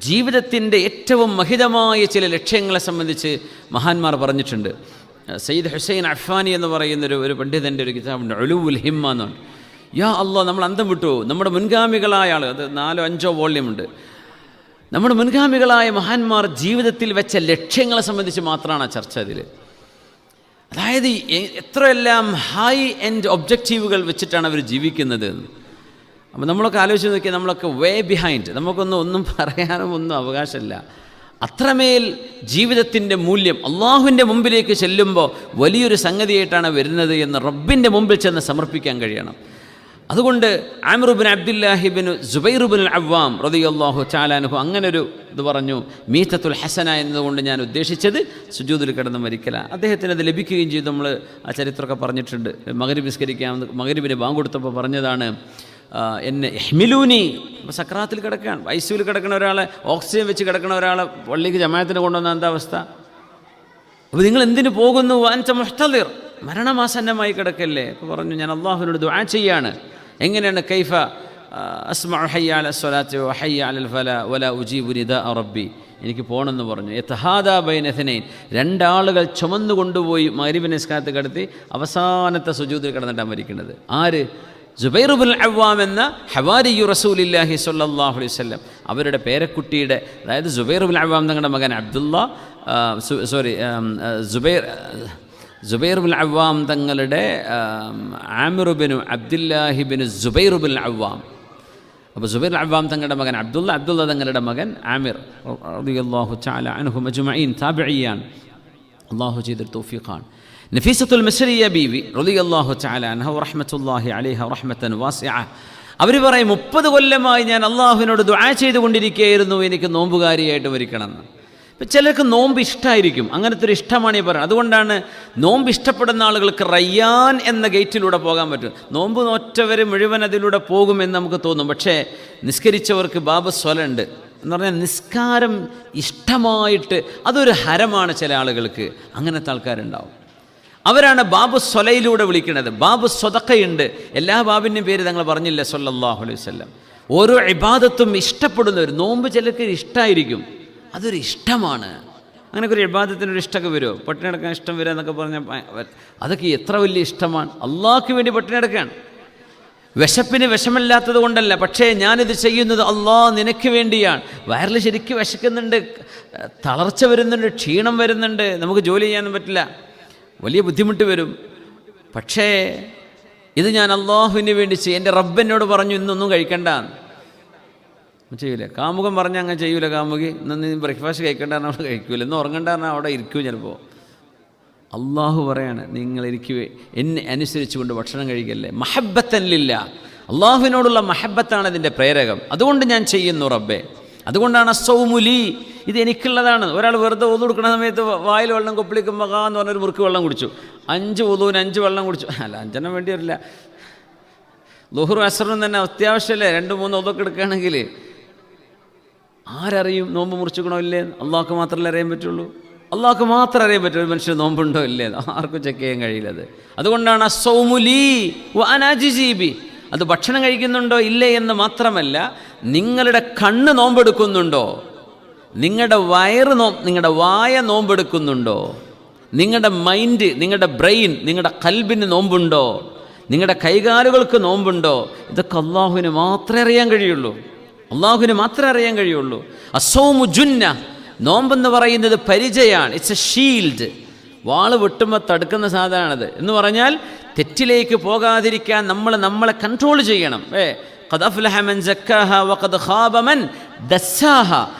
ജീവിതത്തിൻ്റെ ഏറ്റവും മഹിതമായ ചില ലക്ഷ്യങ്ങളെ സംബന്ധിച്ച് മഹാന്മാർ പറഞ്ഞിട്ടുണ്ട്. സയ്യിദ് ഹുസൈൻ അഫ്ഫാനി എന്ന് പറയുന്നൊരു പണ്ഡിതൻ്റെ ഒരു കിതാബുണ്ട്, ഉലൂഉൽ ഹിമ്മ എന്നാണ്. യാ അല്ലാഹ്, നമ്മൾ അന്തം വിട്ടു. നമ്മുടെ മുൻഗാമികളായ ആൾ, അത് 4-5 വോള്യമുണ്ട്. നമ്മുടെ മുൻഗാമികളായ മഹാന്മാർ ജീവിതത്തിൽ വെച്ച ലക്ഷ്യങ്ങളെ സംബന്ധിച്ച് മാത്രമാണ് ആ ചർച്ച അതിൽ. അതായത് എത്രയെല്ലാം ഹൈ എൻഡ് ഒബ്ജക്റ്റീവുകൾ വെച്ചിട്ടാണ് അവർ ജീവിക്കുന്നത്. അപ്പോൾ നമ്മളൊക്കെ ആലോചിച്ച് നോക്കിയാൽ നമ്മളൊക്കെ വേ ബിഹൈൻഡ്, ഒന്നും പറയാനും ഒന്നും അവകാശമില്ല. അത്രമേൽ ജീവിതത്തിൻ്റെ മൂല്യം അള്ളാഹുവിൻ്റെ മുമ്പിലേക്ക് ചെല്ലുമ്പോൾ വലിയൊരു സംഗതിയായിട്ടാണ് വരുന്നത് എന്ന് റബ്ബിൻ്റെ മുമ്പിൽ ചെന്ന് സമർപ്പിക്കാൻ കഴിയണം. അതുകൊണ്ട് ആമിർ ഇബ്നു അബ്ദുല്ലാഹി ഇബ്നു സുബൈർ ഇബ്നുൽ അവ്വാം റളിയല്ലാഹു തആല അൻഹു അങ്ങനൊരു ഇത് പറഞ്ഞു, മീതത്തുൽ ഹസന എന്നതുകൊണ്ട് ഞാൻ ഉദ്ദേശിച്ചത് സുജൂദിൽ കിടന്ന് മരിക്കല. അദ്ദേഹത്തിന് അത് ലഭിക്കുകയും ചെയ്തു. നമ്മൾ ആ ചരിത്രമൊക്കെ പറഞ്ഞിട്ടുണ്ട്. മഗ്രിബ് നിസ്കരിക്കാൻ മഗ്രിബിന് ബാങ്ക് കൊടുത്തപ്പോൾ പറഞ്ഞതാണ്, എന്നെ ഇഹ്മിലൂനി, സക്രാത്തിൽ കിടക്കുകയാണ്, ഐസിയുവിൽ കിടക്കുന്ന ഒരാളെ, ഓക്സിജൻ വെച്ച് കിടക്കുന്ന ഒരാളെ പള്ളിക്ക് ജമാഅത്തിന് കൊണ്ടുവന്ന എന്താ അവസ്ഥ? അപ്പോൾ നിങ്ങൾ എന്തിനു പോകുന്നു? വാൻത മുഹ്തദിർ, മരണമാസന്നമായി കിടക്കല്ലേ. അപ്പോൾ പറഞ്ഞു, ഞാൻ അള്ളാഹുവിനോട് ദുആ ചെയ്യാണ്. എങ്ങനെയാണ്? കൈഫ അസ്മഉ ഹയ്യ അല സ്വലാത്തി വ ഹയ്യ അലൽ ഫലാ വലാ ഉജീബു നിദാ റബ്ബി. എനിക്ക് പോകണമെന്ന് പറഞ്ഞു. യതഹാദാ ബൈന ഇത്നൈൻ, രണ്ടാളുകൾ ചുമന്നു കൊണ്ടുപോയി മഗ്രിബ് നിസ്കാരത്തിൽ കിടത്തി അവസാനത്തെ സുജൂദിൽ കിടന്നിട്ടാണ് മരിക്കുന്നത്. ആര്? സുബൈർ ഇബ്നുൽ അവ്വാം എന്ന ഹവാരിയു റസൂലില്ലാഹി സ്വല്ലല്ലാഹു അലൈഹി വസല്ലം, അവരുടെ പേരക്കുട്ടിയുടെ, അതായത് സുബൈർ ഇബ്നുൽ അവ്വാം തങ്ങളുടെ മകൻ സുബൈർ ഇബ്നുൽ അവ്വാം തങ്ങളുടെ ആമിർ ഇബ്നു അബ്ദുല്ലാഹി ഇബ്നു സുബൈർ ഇബ്നുൽ അവ്വാം. അപ്പോൾ സുബൈർ അവ്വാം തങ്ങളുടെ മകൻ അബ്ദുള്ള തങ്ങളുടെ മകൻ ആമിർ റളിയല്ലാഹു തആല അൻഹും അജ്മഈൻ താബിഈൻ. അല്ലാഹു ചെയ്തൊരു തൗഫീഖാണ്. നഫീസത്തുൽ മിസ്രിയ ബീവി റളിയല്ലാഹു തആല അൻഹ റഹ്മത്തുള്ളാഹി അലൈഹ റഹ്മത്തൻ വാസിഅ, അവർ പറയും, 30 കൊല്ലമായി ഞാൻ അള്ളാഹുവിനോട് ദുആ ചെയ്തുകൊണ്ടിരിക്കുകയായിരുന്നു എനിക്ക് നോമ്പുകാരിയായിട്ട് മരിക്കണമെന്ന്. ഇപ്പം ചിലർക്ക് നോമ്പ് ഇഷ്ടമായിരിക്കും, അങ്ങനത്തെ ഒരു ഇഷ്ടമാണ് ഈ പറയുന്നത്. അതുകൊണ്ടാണ് നോമ്പ് ഇഷ്ടപ്പെടുന്ന ആളുകൾക്ക് റയ്യാൻ എന്ന ഗേറ്റിലൂടെ പോകാൻ പറ്റും. നോമ്പ് നോറ്റവർ മുഴുവൻ അതിലൂടെ പോകുമെന്ന് നമുക്ക് തോന്നും. പക്ഷേ നിസ്കരിച്ചവർക്ക് ബാബ് സ്വലുണ്ട് എന്ന് പറഞ്ഞാൽ നിസ്കാരം ഇഷ്ടമായിട്ട് അതൊരു ഹരമാണ് ചില ആളുകൾക്ക്. അങ്ങനത്തെ ആൾക്കാരുണ്ടാവും. അവരാണ് ബാബു സ്വലയിലൂടെ വിളിക്കുന്നത്. ബാബു സ്വതക്കയുണ്ട്, എല്ലാ ബാബിൻ്റെയും പേര് തങ്ങൾ പറഞ്ഞില്ല സ്വല്ലല്ലാഹു അലൈഹി വസല്ലം. ഓരോ ഇബാദത്തും ഇഷ്ടപ്പെടുന്നവർ, നോമ്പ് ചിലർക്ക് ഇഷ്ടമായിരിക്കും, അതൊരു ഇഷ്ടമാണ്. അങ്ങനെയൊക്കെ ഒരു ഇബാദത്തിനൊരു ഇഷ്ടമൊക്കെ വരുമോ? പട്ടിണി എടുക്കാൻ ഇഷ്ടം വരിക എന്നൊക്കെ പറഞ്ഞാൽ അതൊക്കെ എത്ര വലിയ ഇഷ്ടമാണ്. അള്ളാഹ്ക്ക് വേണ്ടി പട്ടിണി എടുക്കാൻ, വിശപ്പിന് വിഷമല്ലാത്തത് കൊണ്ടല്ല, പക്ഷേ ഞാനിത് ചെയ്യുന്നത് അള്ളാഹ് നിനക്ക് വേണ്ടിയാണ്. വയറിൽ ശരിക്കും വിശക്കുന്നുണ്ട്, തളർച്ച വരുന്നുണ്ട്, ക്ഷീണം വരുന്നുണ്ട്, നമുക്ക് ജോലി ചെയ്യാനൊന്നും പറ്റില്ല, വലിയ ബുദ്ധിമുട്ട് വരും. പക്ഷേ ഇത് ഞാൻ അള്ളാഹുവിന് വേണ്ടി ചെയ്യും. എൻ്റെ റബ്ബെന്നോട് പറഞ്ഞു ഇന്നൊന്നും കഴിക്കണ്ട ചെയ്യൂല. കാമുകൻ പറഞ്ഞാൽ അങ്ങനെ ചെയ്യൂല. കാമുകി ഇന്ന് ബ്രേക്ക്ഫാസ്റ്റ് കഴിക്കേണ്ട അവിടെ കഴിക്കൂല, ഇന്ന് ഉറങ്ങണ്ട അവിടെ ഇരിക്കൂ. ചിലപ്പോൾ അള്ളാഹു പറയാണ്, നിങ്ങൾ എന്നെ അനുസരിച്ചുകൊണ്ട് ഭക്ഷണം കഴിക്കല്ലേ. മഹബ്ബത്തൻ ലില്ലാ, അള്ളാഹുവിനോടുള്ള മഹബ്ബത്താണ് ഇതിൻ്റെ പ്രേരകം. അതുകൊണ്ട് ഞാൻ ചെയ്യുന്നു റബ്ബേ. അതുകൊണ്ടാണ് അസ്സൗമുലി, ഇത് എനിക്കുള്ളതാണ്. ഒരാൾ വെറുതെ ഒന്നു കൊടുക്കുന്ന സമയത്ത് വായിൽ വെള്ളം കൊപ്പിളിക്കുമ്പോൾ എന്ന് പറഞ്ഞൊരു മുറുക്ക് വെള്ളം കുടിച്ചു, 5 ഒതുവിന് 5 വെള്ളം കുടിച്ചു. അല്ല, 5 വേണ്ടി വരില്ല. ളുഹ്റും അസ്റും തന്നെ അത്യാവശ്യമല്ലേ, 2-3 ഒതൊക്കെ എടുക്കുകയാണെങ്കിൽ ആരറിയും നോമ്പ് മുറിച്ചിക്കണോ ഇല്ലേ? അള്ളാഹ്ക്ക് മാത്രമല്ലേ അറിയാൻ പറ്റുള്ളൂ. അള്ളാഹ്ക്ക് മാത്രം അറിയാൻ പറ്റും ഒരു മനുഷ്യൻ നോമ്പുണ്ടോ ഇല്ലേ, ആർക്കും ചെക്ക് ചെയ്യാൻ കഴിയില്ലത്. അതുകൊണ്ടാണ് അസ്സൗമുലി വ അനാ അജ്സീബി, അത് ഭക്ഷണം കഴിക്കുന്നുണ്ടോ ഇല്ലേ എന്ന് മാത്രമല്ല, നിങ്ങളുടെ കണ്ണ് നോമ്പെടുക്കുന്നുണ്ടോ, നിങ്ങളുടെ നിങ്ങളുടെ വായ നോമ്പെടുക്കുന്നുണ്ടോ, നിങ്ങളുടെ മൈൻഡ്, നിങ്ങളുടെ ബ്രെയിൻ, നിങ്ങളുടെ കൽബിന് നോമ്പുണ്ടോ, നിങ്ങളുടെ കൈകാലുകൾക്ക് നോമ്പുണ്ടോ, ഇതൊക്കെ അള്ളാഹുവിന് മാത്രമേ അറിയാൻ കഴിയുള്ളൂ. അള്ളാഹുവിന് മാത്രമേ അറിയാൻ കഴിയുള്ളൂ. അസ്സൗമു ജുന്ന, നോമ്പെന്ന് പറയുന്നത് പരിചയമാണ്. It's a shield. വാള് വെട്ടുമ്പോൾ തടുക്കുന്ന സാധനമാണത്. എന്ന് പറഞ്ഞാൽ തെറ്റിലേക്ക് പോകാതിരിക്കാൻ നമ്മളെ കൺട്രോൾ ചെയ്യണം. ഖദ് അഫ്ലഹ മൻ സക്കാഹ വഖദ് ഖാബ മൻ ദസ്സാഹ.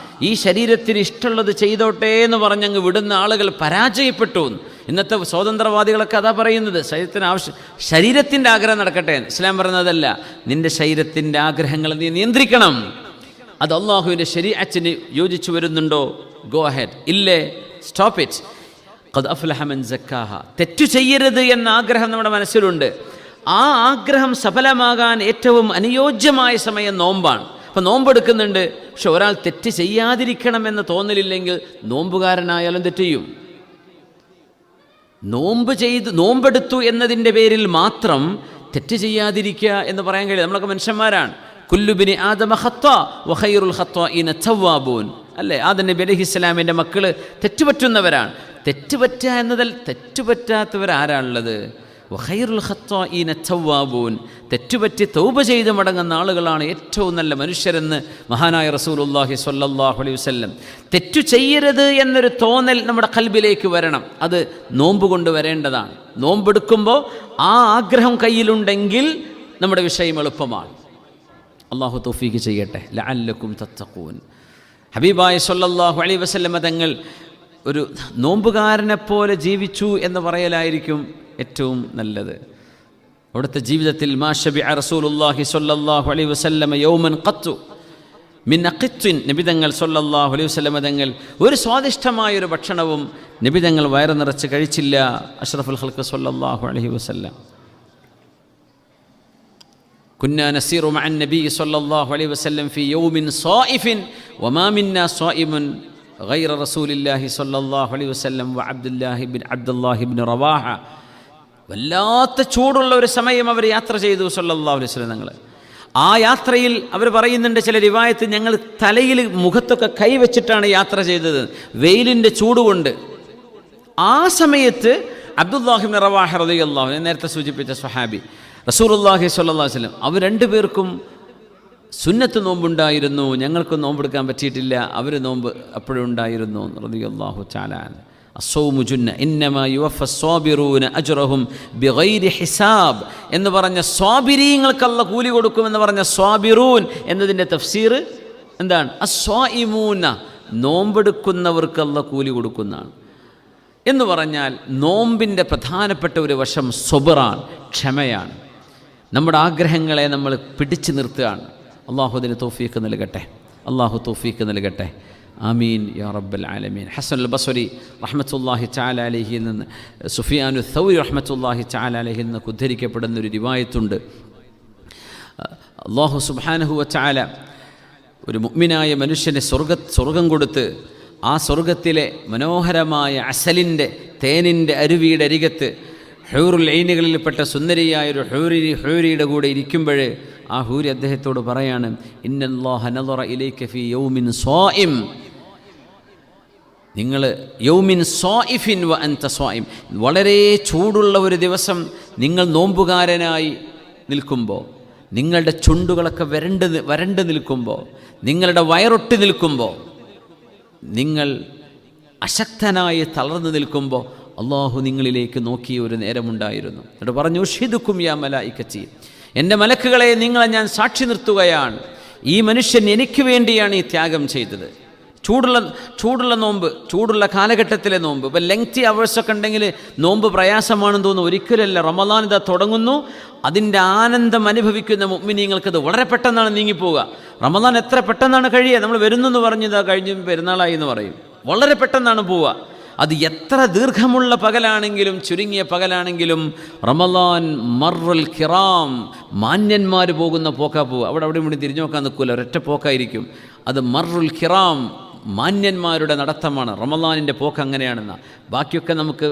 ഈ ശരീരത്തിന് ഇഷ്ടമുള്ളത് ചെയ്തോട്ടെ എന്ന് പറഞ്ഞങ്ങ് വിടുന്ന ആളുകൾ പരാജയപ്പെട്ടു. ഇന്നത്തെ സ്വതന്ത്രവാദികളൊക്കെ അതാ പറയുന്നത്, ശരീരത്തിൻ്റെ ആഗ്രഹം നടക്കട്ടെ. ഇസ്ലാം പറയുന്നതല്ല, നിൻ്റെ ശരീരത്തിൻ്റെ ആഗ്രഹങ്ങൾ നീ നിയന്ത്രിക്കണം. അത് അള്ളാഹുവിൻ്റെ ശരീഅത്തിന് യോജിച്ചു വരുന്നുണ്ടോ, ഗോ അഹെഡ്. ഇല്ലേ, സ്റ്റോപ്പ് ഇറ്റ്. ഖദ് അഫ്ലഹ മൻ സക്കാഹ. തെറ്റു ചെയ്യരുത് എന്ന ആഗ്രഹം നമ്മുടെ മനസ്സിലുണ്ട്. ആ ആഗ്രഹം സഫലമാകാൻ ഏറ്റവും അനുയോജ്യമായ സമയം നോമ്പാണ്. അപ്പം നോമ്പെടുക്കുന്നുണ്ട്, പക്ഷെ ഒരാൾ തെറ്റ് ചെയ്യാതിരിക്കണമെന്ന് തോന്നലില്ലെങ്കിൽ നോമ്പുകാരനായാലും തെറ്റ് ചെയ്യും. നോമ്പെടുത്തു എന്നതിൻ്റെ പേരിൽ മാത്രം തെറ്റ് ചെയ്യാതിരിക്കുക എന്ന് പറയാൻ കഴിയില്ല. നമ്മളൊക്കെ മനുഷ്യന്മാരാണ്. കുല്ലു ബിനി ആദമ ഖത്താ വ ഖൈറുൽ ഖത്താഇന തവ്വാബൂൻ, അല്ലേ? ആദം നബി അലൈഹിസ്സലാമിൻ്റെ മക്കൾ തെറ്റുപറ്റുന്നവരാണ്. തെറ്റുപറ്റുക എന്നതിൽ തെറ്റുപറ്റാത്തവരാരാണുള്ളത്? വഖൈറുൽ ഖത്താഈന തവ്വാബൂൻ, തെറ്റുപറ്റി തൗബ ചെയ്ത് മടങ്ങുന്ന ആളുകളാണ് ഏറ്റവും നല്ല മനുഷ്യരെന്ന് മഹാനായ റസൂലുള്ളാഹി സ്വല്ലല്ലാഹു അലൈഹി വസല്ലം. തെറ്റു ചെയ്യരുത് എന്നൊരു തോന്നൽ നമ്മുടെ ഖൽബിലേക്ക് വരണം. അത് നോമ്പ് കൊണ്ട് വരേണ്ടതാണ്. നോമ്പെടുക്കുമ്പോൾ ആ ആഗ്രഹം കയ്യിലുണ്ടെങ്കിൽ നമ്മുടെ വിഷയം എളുപ്പമാണ്. അള്ളാഹു തൗഫീഖ് ചെയ്യട്ടെ. ലഅല്ലക്കും തത്തഖൂൻ. ഹബീബായ സ്വല്ലല്ലാഹു അലൈഹി വസല്ലം തങ്ങൾ ഒരു നോമ്പുകാരനെപ്പോലെ ജീവിച്ചു എന്ന് പറയലായിരിക്കും ഏറ്റവും നല്ലത്. അവിടുത്തെ ജീവിതത്തിൽ മാ ശബിഅ റസൂലുള്ളാഹി സ്വല്ലല്ലാഹു അലൈഹി വസല്ലം യൗമൻ ഖത്തു മിൻ അഖിത്തിൻ, നബിതങ്ങൾ സ്വല്ലല്ലാഹു അലൈഹി വസല്ലം തങ്ങൾ ഒരു സ്വാദിഷ്ടമായൊരു ഭക്ഷണവും നബിതങ്ങൾ വയറ് നിറച്ച് കഴിച്ചില്ല. അഷ്റഫുൽ ഖൽഖ് സ്വല്ലല്ലാഹു അലൈഹി വസല്ലം. കുന്നാ നസീറു മഅൻ നബി സ്വല്ലല്ലാഹു അലൈഹി വസല്ലം ഫി യൗമിൻ സായിഫിൻ വമാ മിന്നാ സായിമുൻ ഗൈറ റസൂലില്ലാഹി സ്വല്ലല്ലാഹു അലൈഹി വസല്ലം വ അബ്ദുല്ലാഹി ഇബ്നു റവാഹ. വല്ലാത്ത ചൂടുള്ള ഒരു സമയം അവർ യാത്ര ചെയ്തു സ്വല്ലല്ലാഹു അലൈഹി വസല്ലം തങ്ങൾ. ആ യാത്രയിൽ അവർ പറയുന്നുണ്ട്, ചില റിവായത്ത്, ഞങ്ങൾ തലയിൽ മുഖത്തൊക്കെ കൈവച്ചിട്ടാണ് യാത്ര ചെയ്തത് വെയിലിൻ്റെ ചൂടുകൊണ്ട്. ആ സമയത്ത് അബ്ദുല്ലാഹി ഇബ്നു റവാഹ റളിയല്ലാഹു അൻഹു, നേരത്തെ സൂചിപ്പിച്ച സ്വഹാബി, റസൂലുള്ളാഹി സ്വല്ലല്ലാഹു അലൈഹി വസല്ലം, അവർ രണ്ടുപേർക്കും സുന്നത്ത് നോമ്പുണ്ടായിരുന്നു. ഞങ്ങൾക്ക് നോമ്പെടുക്കാൻ പറ്റിയിട്ടില്ല. അവർ നോമ്പ് അപ്പോഴും ഉണ്ടായിരുന്നു. റളിയല്ലാഹു തആല അൻഹു. അസ്സൗമു ജുന്ന ഇന്നമാ യുവഫ സ്വാബിറൂന അജ്റഹും ബിഗൈരി ഹിസാബ് എന്ന് പറഞ്ഞ സ്വാബിരീങ്ങൾക്ക് അല്ലാഹ് കൂലി കൊടുക്കുമെന്ന് പറഞ്ഞ സ്വാബിറൂൻ എന്നതിൻ്റെ തഫ്സീർ എന്താണ്? അസ്വായിമൂന, നോമ്പെടുക്കുന്നവർക്ക് അല്ലാഹ് കൂലി കൊടുക്കുന്നതാണ് എന്ന് പറഞ്ഞാൽ നോമ്പിൻ്റെ പ്രധാനപ്പെട്ട ഒരു വശം സബറാണ്, ക്ഷമയാണ്. നമ്മുടെ ആഗ്രഹങ്ങളെ നമ്മൾ പിടിച്ചു നിർത്തുകയാണ്. അള്ളാഹു അതിന് തൗഫീഖ് നൽകട്ടെ. അള്ളാഹു തൗഫീഖ് നൽകട്ടെ. ആമീൻ യാ റബ്ബൽ ആലമീൻ. ഹസൻ അൽ ബസ്രി റഹ്മത്തുള്ളാഹി തആല അലൈഹിയിൽ നിന്ന്, സുഫിയാനു സൗരി റഹ്മത്തുള്ളാഹി തആല അലൈഹിൽ നിന്ന് ഉദ്ധരിക്കപ്പെടുന്നൊരു റിവായത്തുണ്ട്. അള്ളാഹു സുബ്ഹാനഹു വ തആല ഒരു മുഅ്മിനായ മനുഷ്യന് സ്വർഗം കൊടുത്ത് ആ സ്വർഗത്തിലെ മനോഹരമായ അസലിൻ്റെ, തേനിൻ്റെ അരുവിയുടെ അരികത്ത് ഹൂറുൽ ഐനുകളിൽപ്പെട്ട സുന്ദരിയായൊരു ഹൂരിയുടെ കൂടെ ഇരിക്കുമ്പോൾ ആ ഹൂരി അദ്ദേഹത്തോട് പറയാണ്, ഇന്നല്ലാഹ നദറ ഇലൈക ഫീ യൗമിൻ സ്വായിം, നിങ്ങൾ യൗമിൻ സ്വായിഫിൻ വ അൻത സ്വായിം, വളരെ ചൂടുള്ള ഒരു ദിവസം നിങ്ങൾ നോമ്പുകാരനായി നിൽക്കുമ്പോൾ, നിങ്ങളുടെ ചുണ്ടുകളൊക്കെ വരണ്ട് നിൽക്കുമ്പോൾ, നിങ്ങളുടെ വയറൊട്ടി നിൽക്കുമ്പോൾ, നിങ്ങൾ അശക്തനായി തളർന്നു നിൽക്കുമ്പോൾ അള്ളാഹു നിങ്ങളിലേക്ക് നോക്കിയ ഒരു നേരമുണ്ടായിരുന്നു. എന്നിട്ട് പറഞ്ഞു, ഉഷ്ഹിദുക്കും യാ മലായികത്തി, എൻ്റെ മലക്കുകളെ നിങ്ങളെ ഞാൻ സാക്ഷി നിർത്തുകയാണ്, ഈ മനുഷ്യൻ എനിക്ക് വേണ്ടിയാണ് ഈ ത്യാഗം ചെയ്തത്. ചൂടുള്ള നോമ്പ്, ചൂടുള്ള കാലഘട്ടത്തിലെ നോമ്പ്. ഇപ്പം ലെങ്തി അവേഴ്സൊക്കെ ഉണ്ടെങ്കിൽ നോമ്പ് പ്രയാസമാണെന്ന് തോന്നുന്നു. ഒരിക്കലല്ല. റമദാൻ ഇതാ തുടങ്ങുന്നു, അതിൻ്റെ ആനന്ദം അനുഭവിക്കുന്ന മുഅ്മിനീങ്ങൾക്കത് വളരെ പെട്ടെന്നാണ് നീങ്ങിപ്പോവുക. റമദാൻ എത്ര പെട്ടെന്നാണ് കഴിയുക. നമ്മൾ വരുന്നെന്ന് പറഞ്ഞതാ കഴിഞ്ഞ് പെരുന്നാളായി എന്ന് പറയും. വളരെ പെട്ടെന്നാണ് പോവുക. അത് എത്ര ദീർഘമുള്ള പകലാണെങ്കിലും ചുരുങ്ങിയ പകലാണെങ്കിലും റമദാൻ മർറുൽ കിറാം, മാന്യന്മാർ പോകുന്ന പോക്കാ പോവുക. അവിടെ ഇവിടെ തിരിഞ്ഞു നോക്കാൻ നിൽക്കില്ല, ഒരൊറ്റ പോക്കായിരിക്കും. അത് മർറുൽ കിറാം, മാന്യന്മാരുടെ നടത്തമാണ്. റമദാനിൻ്റെ പോക്ക് അങ്ങനെയാണെന്ന. ബാക്കിയൊക്കെ നമുക്ക്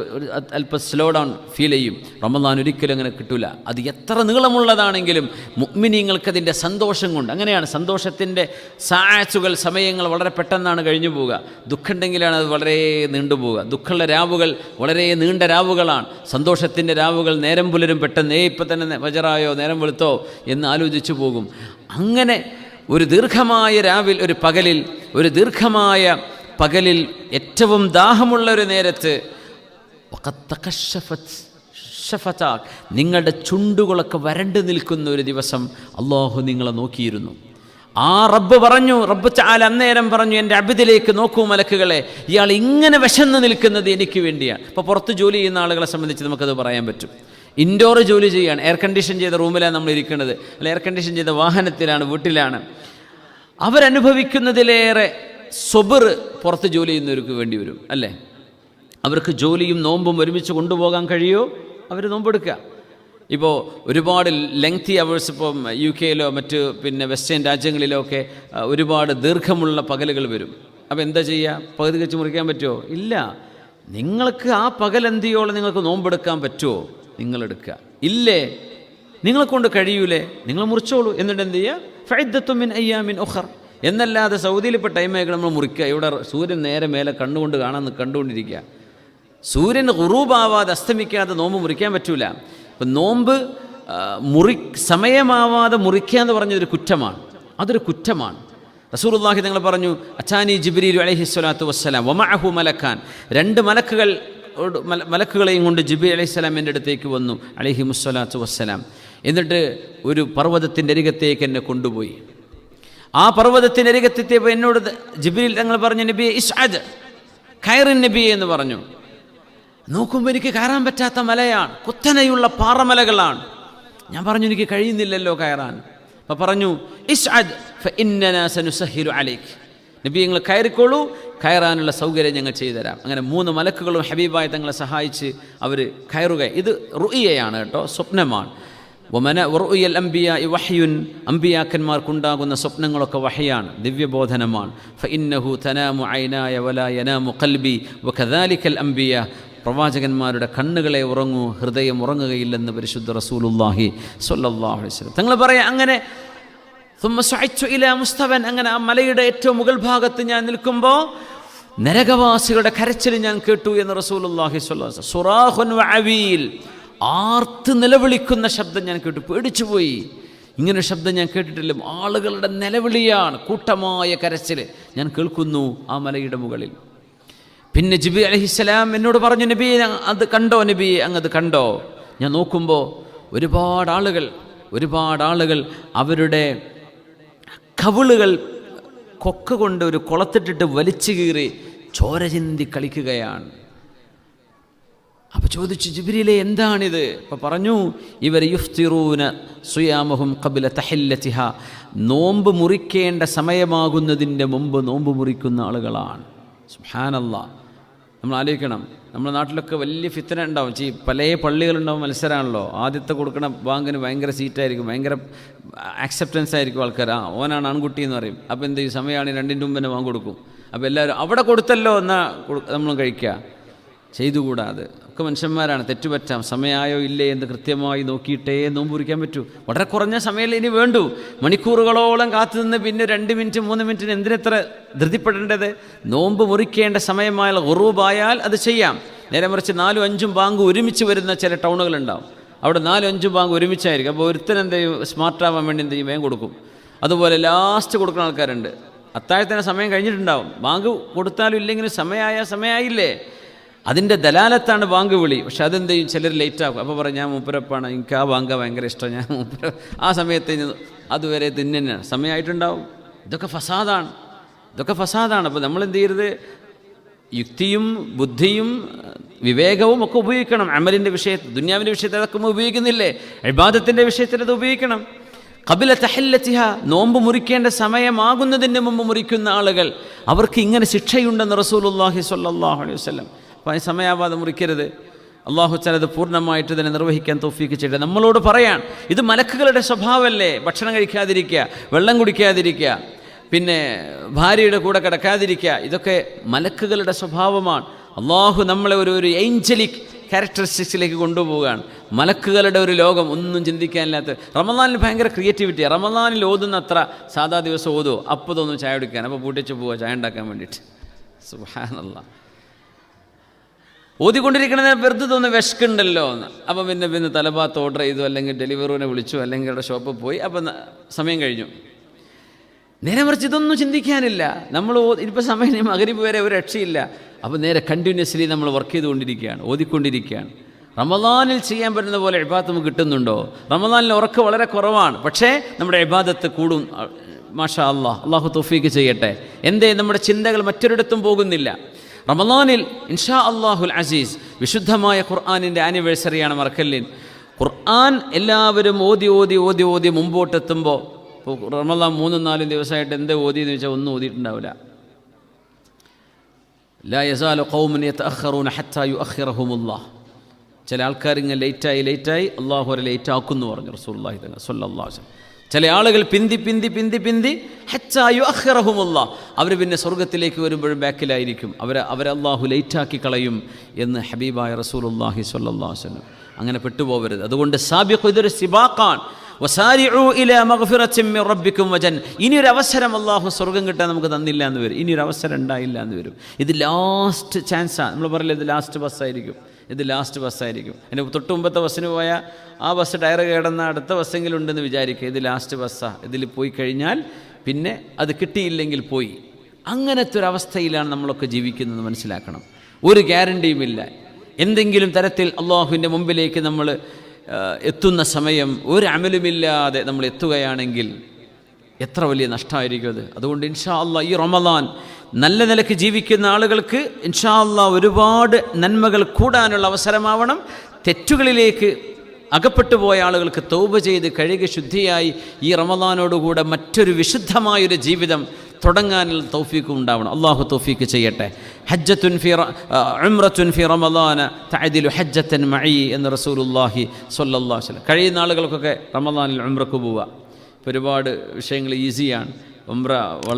അല്പം സ്ലോ ഡൗൺ ഫീൽ ചെയ്യും. റമദാൻ ഒരിക്കലും അങ്ങനെ കിട്ടില്ല. അത് എത്ര നീളമുള്ളതാണെങ്കിലും മുഅ്മിനീങ്ങൾക്കതിൻ്റെ സന്തോഷം കൊണ്ട് അങ്ങനെയാണ്. സന്തോഷത്തിൻ്റെ സാഅത്തുകൾ, സമയങ്ങൾ വളരെ പെട്ടെന്നാണ് കഴിഞ്ഞു പോവുക. ദുഃഖമുണ്ടെങ്കിലാണ് അത് വളരെ നീണ്ടുപോവുക. ദുഃഖമുള്ള രാവുകൾ വളരെ നീണ്ട രാവുകളാണ്. സന്തോഷത്തിൻ്റെ രാവുകൾ നേരം പുലരും പെട്ടെന്ന്. ഇപ്പം തന്നെ ഫജറായോ നേരം വെളുത്തോ എന്ന് ആലോചിച്ചു പോകും. അങ്ങനെ ഒരു ദീർഘമായ രാവിൽ, ഒരു ദീർഘമായ പകലിൽ ഏറ്റവും ദാഹമുള്ള ഒരു നേരത്ത് നിങ്ങളുടെ ചുണ്ടുകളൊക്കെ വരണ്ടു നിൽക്കുന്ന ഒരു ദിവസം അള്ളാഹു നിങ്ങളെ നോക്കിയിരുന്നു. ആ റബ്ബ് പറഞ്ഞു, റബ്ബ് തആല അന്നേരം പറഞ്ഞു, എൻ്റെ അബ്ദിലേക്ക് നോക്കൂ മലക്കുകളെ, ഇയാൾ ഇങ്ങനെ വിശന്ന് നിൽക്കുന്നത് എനിക്ക് വേണ്ടിയാണ്. ഇപ്പോൾ പുറത്ത് ജോലി ചെയ്യുന്ന ആളുകളെ സംബന്ധിച്ച് നമുക്കത് പറയാൻ പറ്റും. ഇൻഡോർ ജോലി ചെയ്യാണ്, എയർ കണ്ടീഷൻ ചെയ്ത റൂമിലാണ് നമ്മൾ ഇരിക്കുന്നത്, അല്ല എയർ കണ്ടീഷൻ ചെയ്ത വാഹനത്തിലാണ്, വീട്ടിലാണ്. അവരനുഭവിക്കുന്നതിലേറെ സബർ പുറത്ത് ജോലി ചെയ്യുന്നവർക്ക് വേണ്ടി വരും, അല്ലേ? അവർക്ക് ജോലിയും നോമ്പും ഒരുമിച്ച് കൊണ്ടുപോകാൻ കഴിയുമോ? അവർ നോമ്പെടുക്കുക. ഇപ്പോൾ ഒരുപാട് ലെങ്തി അവേഴ്സ്, ഇപ്പം UK-യിലോ മറ്റ് വെസ്റ്റേൺ രാജ്യങ്ങളിലോ ഒക്കെ ഒരുപാട് ദീർഘമുള്ള പകലുകൾ വരും. അപ്പോൾ എന്താ ചെയ്യുക? പകുതി വെച്ച് മുറിക്കാൻ പറ്റുമോ? ഇല്ല. നിങ്ങൾക്ക് ആ പകൽ എന്തിയോളം നിങ്ങൾക്ക് നോമ്പെടുക്കാൻ പറ്റുമോ? നിങ്ങളെടുക്കുക. ഇല്ലേ, നിങ്ങളെ കൊണ്ട് കഴിയൂലേ, നിങ്ങൾ മുറിച്ചോളൂ. എന്നിട്ട് എന്ത് ചെയ്യുക? ഫഇദ്ദത്തു മിൻ അയ്യാമിൻ ഉഖർ എന്നല്ലാതെ സൗദിയിൽ ഇപ്പോൾ ടൈമായിട്ട് നമ്മൾ മുറിക്കുക. ഇവിടെ സൂര്യൻ നേരെ മേലെ കണ്ടുകൊണ്ടിരിക്കുക. സൂര്യൻ ഖുറൂബാവാതെ അസ്തമിക്കാതെ നോമ്പ് മുറിക്കാൻ പറ്റൂല. ഇപ്പം നോമ്പ് സമയമാവാതെ മുറിക്കുക എന്ന് പറഞ്ഞതൊരു കുറ്റമാണ്, അതൊരു കുറ്റമാണ്. റസൂലുള്ളാഹി തങ്ങൾ പറഞ്ഞു, അച്ചാനി ജിബ്രീൽ അലൈഹിസ്സലാത്തു വസ്സലാം വമഅഹു മലക്കാൻ, 2 മലക്കുകളെയും കൊണ്ട് ജിബ്രീൽ അലൈഹിസ്സലാം എൻ്റെ അടുത്തേക്ക് വന്നു അലൈഹിമുസ്സലാത്തു വസ്സലാം. എന്നിട്ട് ഒരു പർവ്വതത്തിൻ്റെ അരികത്തേക്ക് എന്നെ കൊണ്ടുപോയി. ആ പർവ്വതത്തിൻ്റെ അരികത്തെത്തിയപ്പോൾ എന്നോട് ജിബ്രീൽ തങ്ങൾ പറഞ്ഞു, നബിയെ ഇസ്അദ്, കയറിൻ നബിയെ എന്ന് പറഞ്ഞു. നോക്കുമ്പോൾ എനിക്ക് കയറാൻ പറ്റാത്ത മലയാണ്, കുത്തനെയുള്ള പാറമലകളാണ്. ഞാൻ പറഞ്ഞു എനിക്ക് കഴിയുന്നില്ലല്ലോ കയറാൻ. അപ്പോൾ പറഞ്ഞു, ഇസ്അദ് ഫഇന്നനാ സനുസഹിലു അലൈക്, നബി നിങ്ങൾ കയറിക്കോളൂ, കയറാനുള്ള സൗകര്യം ഞങ്ങൾ ചെയ്തുതരാം. അങ്ങനെ 3 മലക്കുകളും ഹബീബായി തങ്ങളെ സഹായിച്ച് അവർ കയറുക. ഇത് റുഇയയാണ് കേട്ടോ, സ്വപ്നമാണ്. വറുഇയൽ അംബിയാ വഹ്യുൻ, അംബിയാക്കന്മാർക്കുണ്ടാകുന്ന സ്വപ്നങ്ങളൊക്കെ വഹയാണ്, ദിവ്യബോധനമാണ്. ഫഇന്നഹു തനാമു ഐനായ വലാ യനാമു ഖൽബി വകദാലികൽ അംബിയാ, പ്രവാചകന്മാരുടെ കണ്ണുകളെ ഉറങ്ങൂ, ഹൃദയം ഉറങ്ങുകയില്ലെന്ന് പരിശുദ്ധ റസൂലുള്ളാഹി സ്വല്ലല്ലാഹു അലൈഹി വസല്ലം തങ്ങൾ പറയാം. അങ്ങനെ അങ്ങനെ ആ മലയുടെ ഏറ്റവും മുകൾ ഭാഗത്ത് ഞാൻ നിൽക്കുമ്പോൾ നരകവാസികളുടെ കരച്ചിൽ ഞാൻ കേട്ടു എന്ന് റസൂലുള്ളാഹി സ്വല്ലല്ലാഹു അലൈഹി വസല്ലം. സുറാഖുൻ വഅവീൽ, ആർത്ത് നിലവിളിക്കുന്ന ശബ്ദം ഞാൻ കേട്ടു, പേടിച്ചുപോയി. ഇങ്ങനെ ശബ്ദം ഞാൻ കേട്ടിട്ടില്ല. ആളുകളുടെ നിലവിളിയാണ്, കൂട്ടമായ കരച്ചിൽ ഞാൻ കേൾക്കുന്നു ആ മലയുടെ മുകളിൽ. പിന്നെ ജിബ്രീൽ അലൈഹിസ്സലാം എന്നോട് പറഞ്ഞു, നബി അത് കണ്ടോ, നബി അങ്ങത് കണ്ടോ? ഞാൻ നോക്കുമ്പോൾ ഒരുപാട് ആളുകൾ അവരുടെ കവിളുകൾ കൊക്ക കൊണ്ട് ഒരു കുളത്തിട്ടിട്ട് വലിച്ചു കീറി ചോര ചിന്തി കളിക്കുകയാണ്. അപ്പോൾ ചോദിച്ചു, ജിബ്രീലേ എന്താണിത്? അപ്പോൾ പറഞ്ഞു, ഇവർ യുഫ്തിറൂന സുയാമഹും ഖബ്ല തഹില്ലതിഹ, നോമ്പ് മുറിക്കേണ്ട സമയമാകുന്നതിൻ്റെ മുമ്പ് നോമ്പ് മുറിക്കുന്ന ആളുകളാണ്. സുബ്ഹാനല്ലാഹ്. നമ്മൾ ആലോചിക്കണം, നമ്മുടെ നാട്ടിലൊക്കെ വലിയ ഫിത്തന ഉണ്ടാവും. പല പള്ളികളുണ്ടാവും, മത്സരമാണല്ലോ. ആദ്യത്തെ കൊടുക്കണ ബാങ്കിന് ഭയങ്കര സീറ്റായിരിക്കും, ഭയങ്കര ആക്സെപ്റ്റൻസ് ആയിരിക്കും ആൾക്കാർ. ഓനാണ് ആൺകുട്ടി എന്ന് പറയും. അപ്പോൾ എന്ത് ചെയ്യും, സമയമാണ് 2ൻ്റെ മുമ്പ് തന്നെ ബാങ്ക് കൊടുക്കും. അപ്പോൾ എല്ലാവരും അവിടെ കൊടുത്തല്ലോ എന്നാൽ നമ്മളും കഴിക്കുക. ചെയ്തുകൂടാതെ ഒക്കെ മനുഷ്യന്മാരാണ്, തെറ്റുപറ്റാം. സമയമായോ ഇല്ലേ എന്ന് കൃത്യമായി നോക്കിയിട്ടേ നോമ്പ് മുറിക്കാൻ പറ്റൂ. വളരെ കുറഞ്ഞ സമയമല്ലേ ഇനി വേണ്ടൂ. മണിക്കൂറുകളോളം കാത്തു നിന്ന് പിന്നെ 2 മിനിറ്റ് 3 മിനിറ്റിന് എന്തിനെത്ര ധൃതിപ്പെടേണ്ടത്? നോമ്പ് മുറിക്കേണ്ട സമയമായാൽ ഖുറൂബായാൽ അത് ചെയ്യാം. നേരെ മറിച്ച് 4ഉം 5ഉം ബാങ്ക് ഒരുമിച്ച് വരുന്ന ചില ടൗണുകളുണ്ടാവും. അവിടെ 4ഉം 5ഉം ബാങ്ക് ഒരുമിച്ചായിരിക്കും. അപ്പോൾ ഒരുത്തൻ എന്ത് ചെയ്യും, സ്മാർട്ടാവാൻ വേണ്ടി എന്ത് ചെയ്യും, വേഗം കൊടുക്കും. അതുപോലെ ലാസ്റ്റ് കൊടുക്കുന്ന ആൾക്കാരുണ്ട്. അത്താഴത്തിന് സമയം കഴിഞ്ഞിട്ടുണ്ടാവും, ബാങ്ക് കൊടുത്താലും ഇല്ലെങ്കിലും സമയമായില്ലേ, അതിൻ്റെ ദലാലത്താണ് ബാങ്ക് വിളി. പക്ഷെ അതെന്ത് ചെയ്യും, ചിലർ ലേറ്റാകും. അപ്പോൾ പറയും, ഞാൻ മൂപ്പരപ്പാണ്, എനിക്ക് ആ ബാങ്ക ഭയങ്കര ഇഷ്ടം, ഞാൻ മൂപ്പര ആ സമയത്ത് അതുവരെ തിന്നാണ്, സമയമായിട്ടുണ്ടാവും. ഇതൊക്കെ ഫസാദാണ്. അപ്പോൾ നമ്മളെന്ത് ചെയ്യരുത്, യുക്തിയും ബുദ്ധിയും വിവേകവും ഒക്കെ ഉപയോഗിക്കണം. അമലിൻ്റെ വിഷയത്തിൽ, ദുനിയാവിൻ്റെ വിഷയത്തിൽ അതൊക്കെ ഉപയോഗിക്കുന്നില്ലേ, ഇബാദത്തിൻ്റെ വിഷയത്തിൽ അത് ഉപയോഗിക്കണം. ഖബ്ല തഹില്ലതിഹ, നോമ്പ് മുറിക്കേണ്ട സമയമാകുന്നതിന് മുമ്പ് മുറിക്കുന്ന ആളുകൾ, അവർക്ക് ഇങ്ങനെ ശിക്ഷയുണ്ടെന്ന് റസൂലുള്ളാഹി സ്വല്ലല്ലാഹു അലൈഹി വസല്ലം. അപ്പോൾ സമയാവാതെ മുറിക്കരുത്. അള്ളാഹു തആല അത് പൂർണ്ണമായിട്ട് തന്നെ നിർവഹിക്കാൻ തൗഫീക്ക് ചെയ്യട്ടെ. നമ്മളോട് പറയാൻ, ഇത് മലക്കുകളുടെ സ്വഭാവമല്ലേ, ഭക്ഷണം കഴിക്കാതിരിക്കുക, വെള്ളം കുടിക്കാതിരിക്കുക, പിന്നെ ഭാര്യയുടെ കൂടെ കിടക്കാതിരിക്കുക, ഇതൊക്കെ മലക്കുകളുടെ സ്വഭാവമാണ്. അള്ളാഹു നമ്മളെ ഒരു ഏഞ്ചലിക് ക്യാരക്ടറിസ്റ്റിക്സിലേക്ക് കൊണ്ടുപോവുകയാണ്. മലക്കുകളുടെ ഒരു ലോകം, ഒന്നും ചിന്തിക്കാനില്ലാത്ത. റമദാനിൽ ഭയങ്കര ക്രിയേറ്റിവിറ്റിയാണ്. റമദാനിൽ ഓതുന്ന അത്ര സാധാ ദിവസം ഓതുമോ, അപ്പോൾ തോന്നും ചായ കുടിക്കാൻ, അപ്പോൾ പൂട്ടിച്ച് പോവുക ചായ ഉണ്ടാക്കാൻ വേണ്ടിയിട്ട്. സുബ്ഹാനല്ലാഹ്. ഓതിക്കൊണ്ടിരിക്കണത് വെറുതെ തോന്നുന്നു വിശക്കുണ്ടല്ലോ എന്ന്. അപ്പം പിന്നെ തലഭാത്ത് ഓർഡർ ചെയ്തു, അല്ലെങ്കിൽ ഡെലിവറിനെ വിളിച്ചു, അല്ലെങ്കിൽ അവിടെ ഷോപ്പിൽ പോയി, അപ്പം സമയം കഴിഞ്ഞു. നേരെ മറിച്ച് ഇതൊന്നും ചിന്തിക്കാനില്ല. നമ്മൾ ഇപ്പോൾ സമയം മഗ്‌രിബ് വരെ ഒരു രക്ഷയില്ല. അപ്പോൾ നേരെ കണ്ടിന്യൂസ്ലി നമ്മൾ വർക്ക് ചെയ്തുകൊണ്ടിരിക്കുകയാണ്, ഓതിക്കൊണ്ടിരിക്കുകയാണ്. റമദാനിൽ ചെയ്യാൻ പറ്റുന്ന പോലെ ഇബാദത്ത് നമുക്ക് കിട്ടുന്നുണ്ടോ? റമദാനിൽ ഉറക്കം വളരെ കുറവാണ്, പക്ഷേ നമ്മുടെ ഇബാദത്ത് കൂടും. മാഷാ അല്ലാഹ്, അള്ളാഹു തൗഫീക്ക് ചെയ്യട്ടെ. എന്തേ നമ്മുടെ ചിന്തകൾ മറ്റൊരിടത്തും പോകുന്നില്ല. റമദാനിൽ ഇൻഷാ അല്ലാഹുൽ അസീസ് വിശുദ്ധമായ ഖുർആനിൻ്റെ ആനിവേഴ്സറിയാണ്, മറക്കല്ലിൻ. ഖുർആൻ എല്ലാവരും ഓതി മുമ്പോട്ടെത്തുമ്പോൾ, ഇപ്പോൾ റമദാൻ 3-4 ദിവസമായിട്ട് എന്താ ഓതിയെന്ന് വെച്ചാൽ ഒന്നും ഓതിയിട്ടുണ്ടാവില്ല. ലാ യസാലു ഖൗമുൻ യതഅഖറൂന ഹത്താ യുഅഖിറഹുമുല്ലാഹ്. ചില ആൾക്കാർ ഇങ്ങനെ ലേറ്റായി അള്ളാഹു അവരെ ലേറ്റ് ആക്കുമെന്ന് പറഞ്ഞു റസൂലുള്ളാഹി സ്വല്ലല്ലാഹു അലൈഹി വസല്ലം. ചില ആളുകൾ പിന്തി ഹത്താ യുഅഖിറഹുമുല്ലാഹ്, അവർ പിന്നെ സ്വർഗത്തിലേക്ക് വരുമ്പോഴും ബാക്കിലായിരിക്കും, അവരെ അള്ളാഹു ലേറ്റാക്കി കളയും എന്ന് ഹബീബായ റസൂലുള്ളാഹി സ്വല്ലല്ലാഹു അലൈഹി വസല്ലം. അങ്ങനെ പെട്ടുപോകരുത്. അതുകൊണ്ട് സാബിഖ്, ഇതൊരു സിബാഖാണ്. വസാരിഉ ഇലാ മഗ്ഫിറത്തിൻ മിർ റബ്ബിക്കും വജൻ. ഇനിയൊരു അവസരം അള്ളാഹു സ്വർഗം കിട്ടാൻ നമുക്ക് തന്നില്ല എന്ന് വരും, ഇനിയൊരു അവസരം ഉണ്ടായില്ല എന്ന് വരും. ഇത് ലാസ്റ്റ് ചാൻസാണ്. നമ്മൾ പറയില്ല ഇത് ലാസ്റ്റ് ബസ്സായിരിക്കും, ഇത് ലാസ്റ്റ് ബസ്സായിരിക്കും. എൻ്റെ തൊട്ട് മുമ്പത്തെ ബസ്സിന് പോയാൽ ആ ബസ് ടയർ കേടന്ന അടുത്ത ബസ്സെങ്കിലും ഉണ്ടെന്ന് വിചാരിക്കുക. ഇത് ലാസ്റ്റ് ബസ്സാണ്, ഇതിൽ പോയി കഴിഞ്ഞാൽ പിന്നെ അത് കിട്ടിയില്ലെങ്കിൽ പോയി. അങ്ങനത്തെ ഒരു അവസ്ഥയിലാണ് നമ്മളൊക്കെ ജീവിക്കുന്നത്, മനസ്സിലാക്കണം. ഒരു ഗ്യാരണ്ടിയുമില്ല. എന്തെങ്കിലും തരത്തിൽ അള്ളാഹുവിൻ്റെ മുമ്പിലേക്ക് നമ്മൾ എത്തുന്ന സമയം ഒരു അമലുമില്ലാതെ നമ്മൾ എത്തുകയാണെങ്കിൽ എത്ര വലിയ നഷ്ടമായിരിക്കും അത്. അതുകൊണ്ട് ഇൻഷാ അള്ളാഹ് ഈ റമളാൻ നല്ല നിലയ്ക്ക് ജീവിക്കുന്ന ആളുകൾക്ക് ഇൻഷാ അള്ളാഹ് ഒരുപാട് നന്മകൾ കൂടാനുള്ള അവസരമാവണം. തെറ്റുകളിലേക്ക് അകപ്പെട്ടു പോയ ആളുകൾക്ക് തൗബ ചെയ്ത് കഴുകി ശുദ്ധിയായി ഈ റമളാനോടുകൂടെ മറ്റൊരു വിശുദ്ധമായൊരു ജീവിതം തുടങ്ങാനുള്ള തൗഫീഖ് ഉണ്ടാവണം. അള്ളാഹു തൗഫീഖ് ചെയ്യട്ടെ. ഉംറത്തുൻ ഫി റമളാന തഅദിലു ഹജ്ജത്തൻ മഈ എന്ന് റസൂലുള്ളാഹി സ്വല്ലല്ലാഹു അലൈഹി വസല്ലം. കഴിയുന്ന ആളുകൾക്കൊക്കെ റമളാനിൽ ഉംറക്ക് പോവുക. ഒരുപാട് വിഷയങ്ങൾ ഈസിയാണ്. ഉംറ വളരെ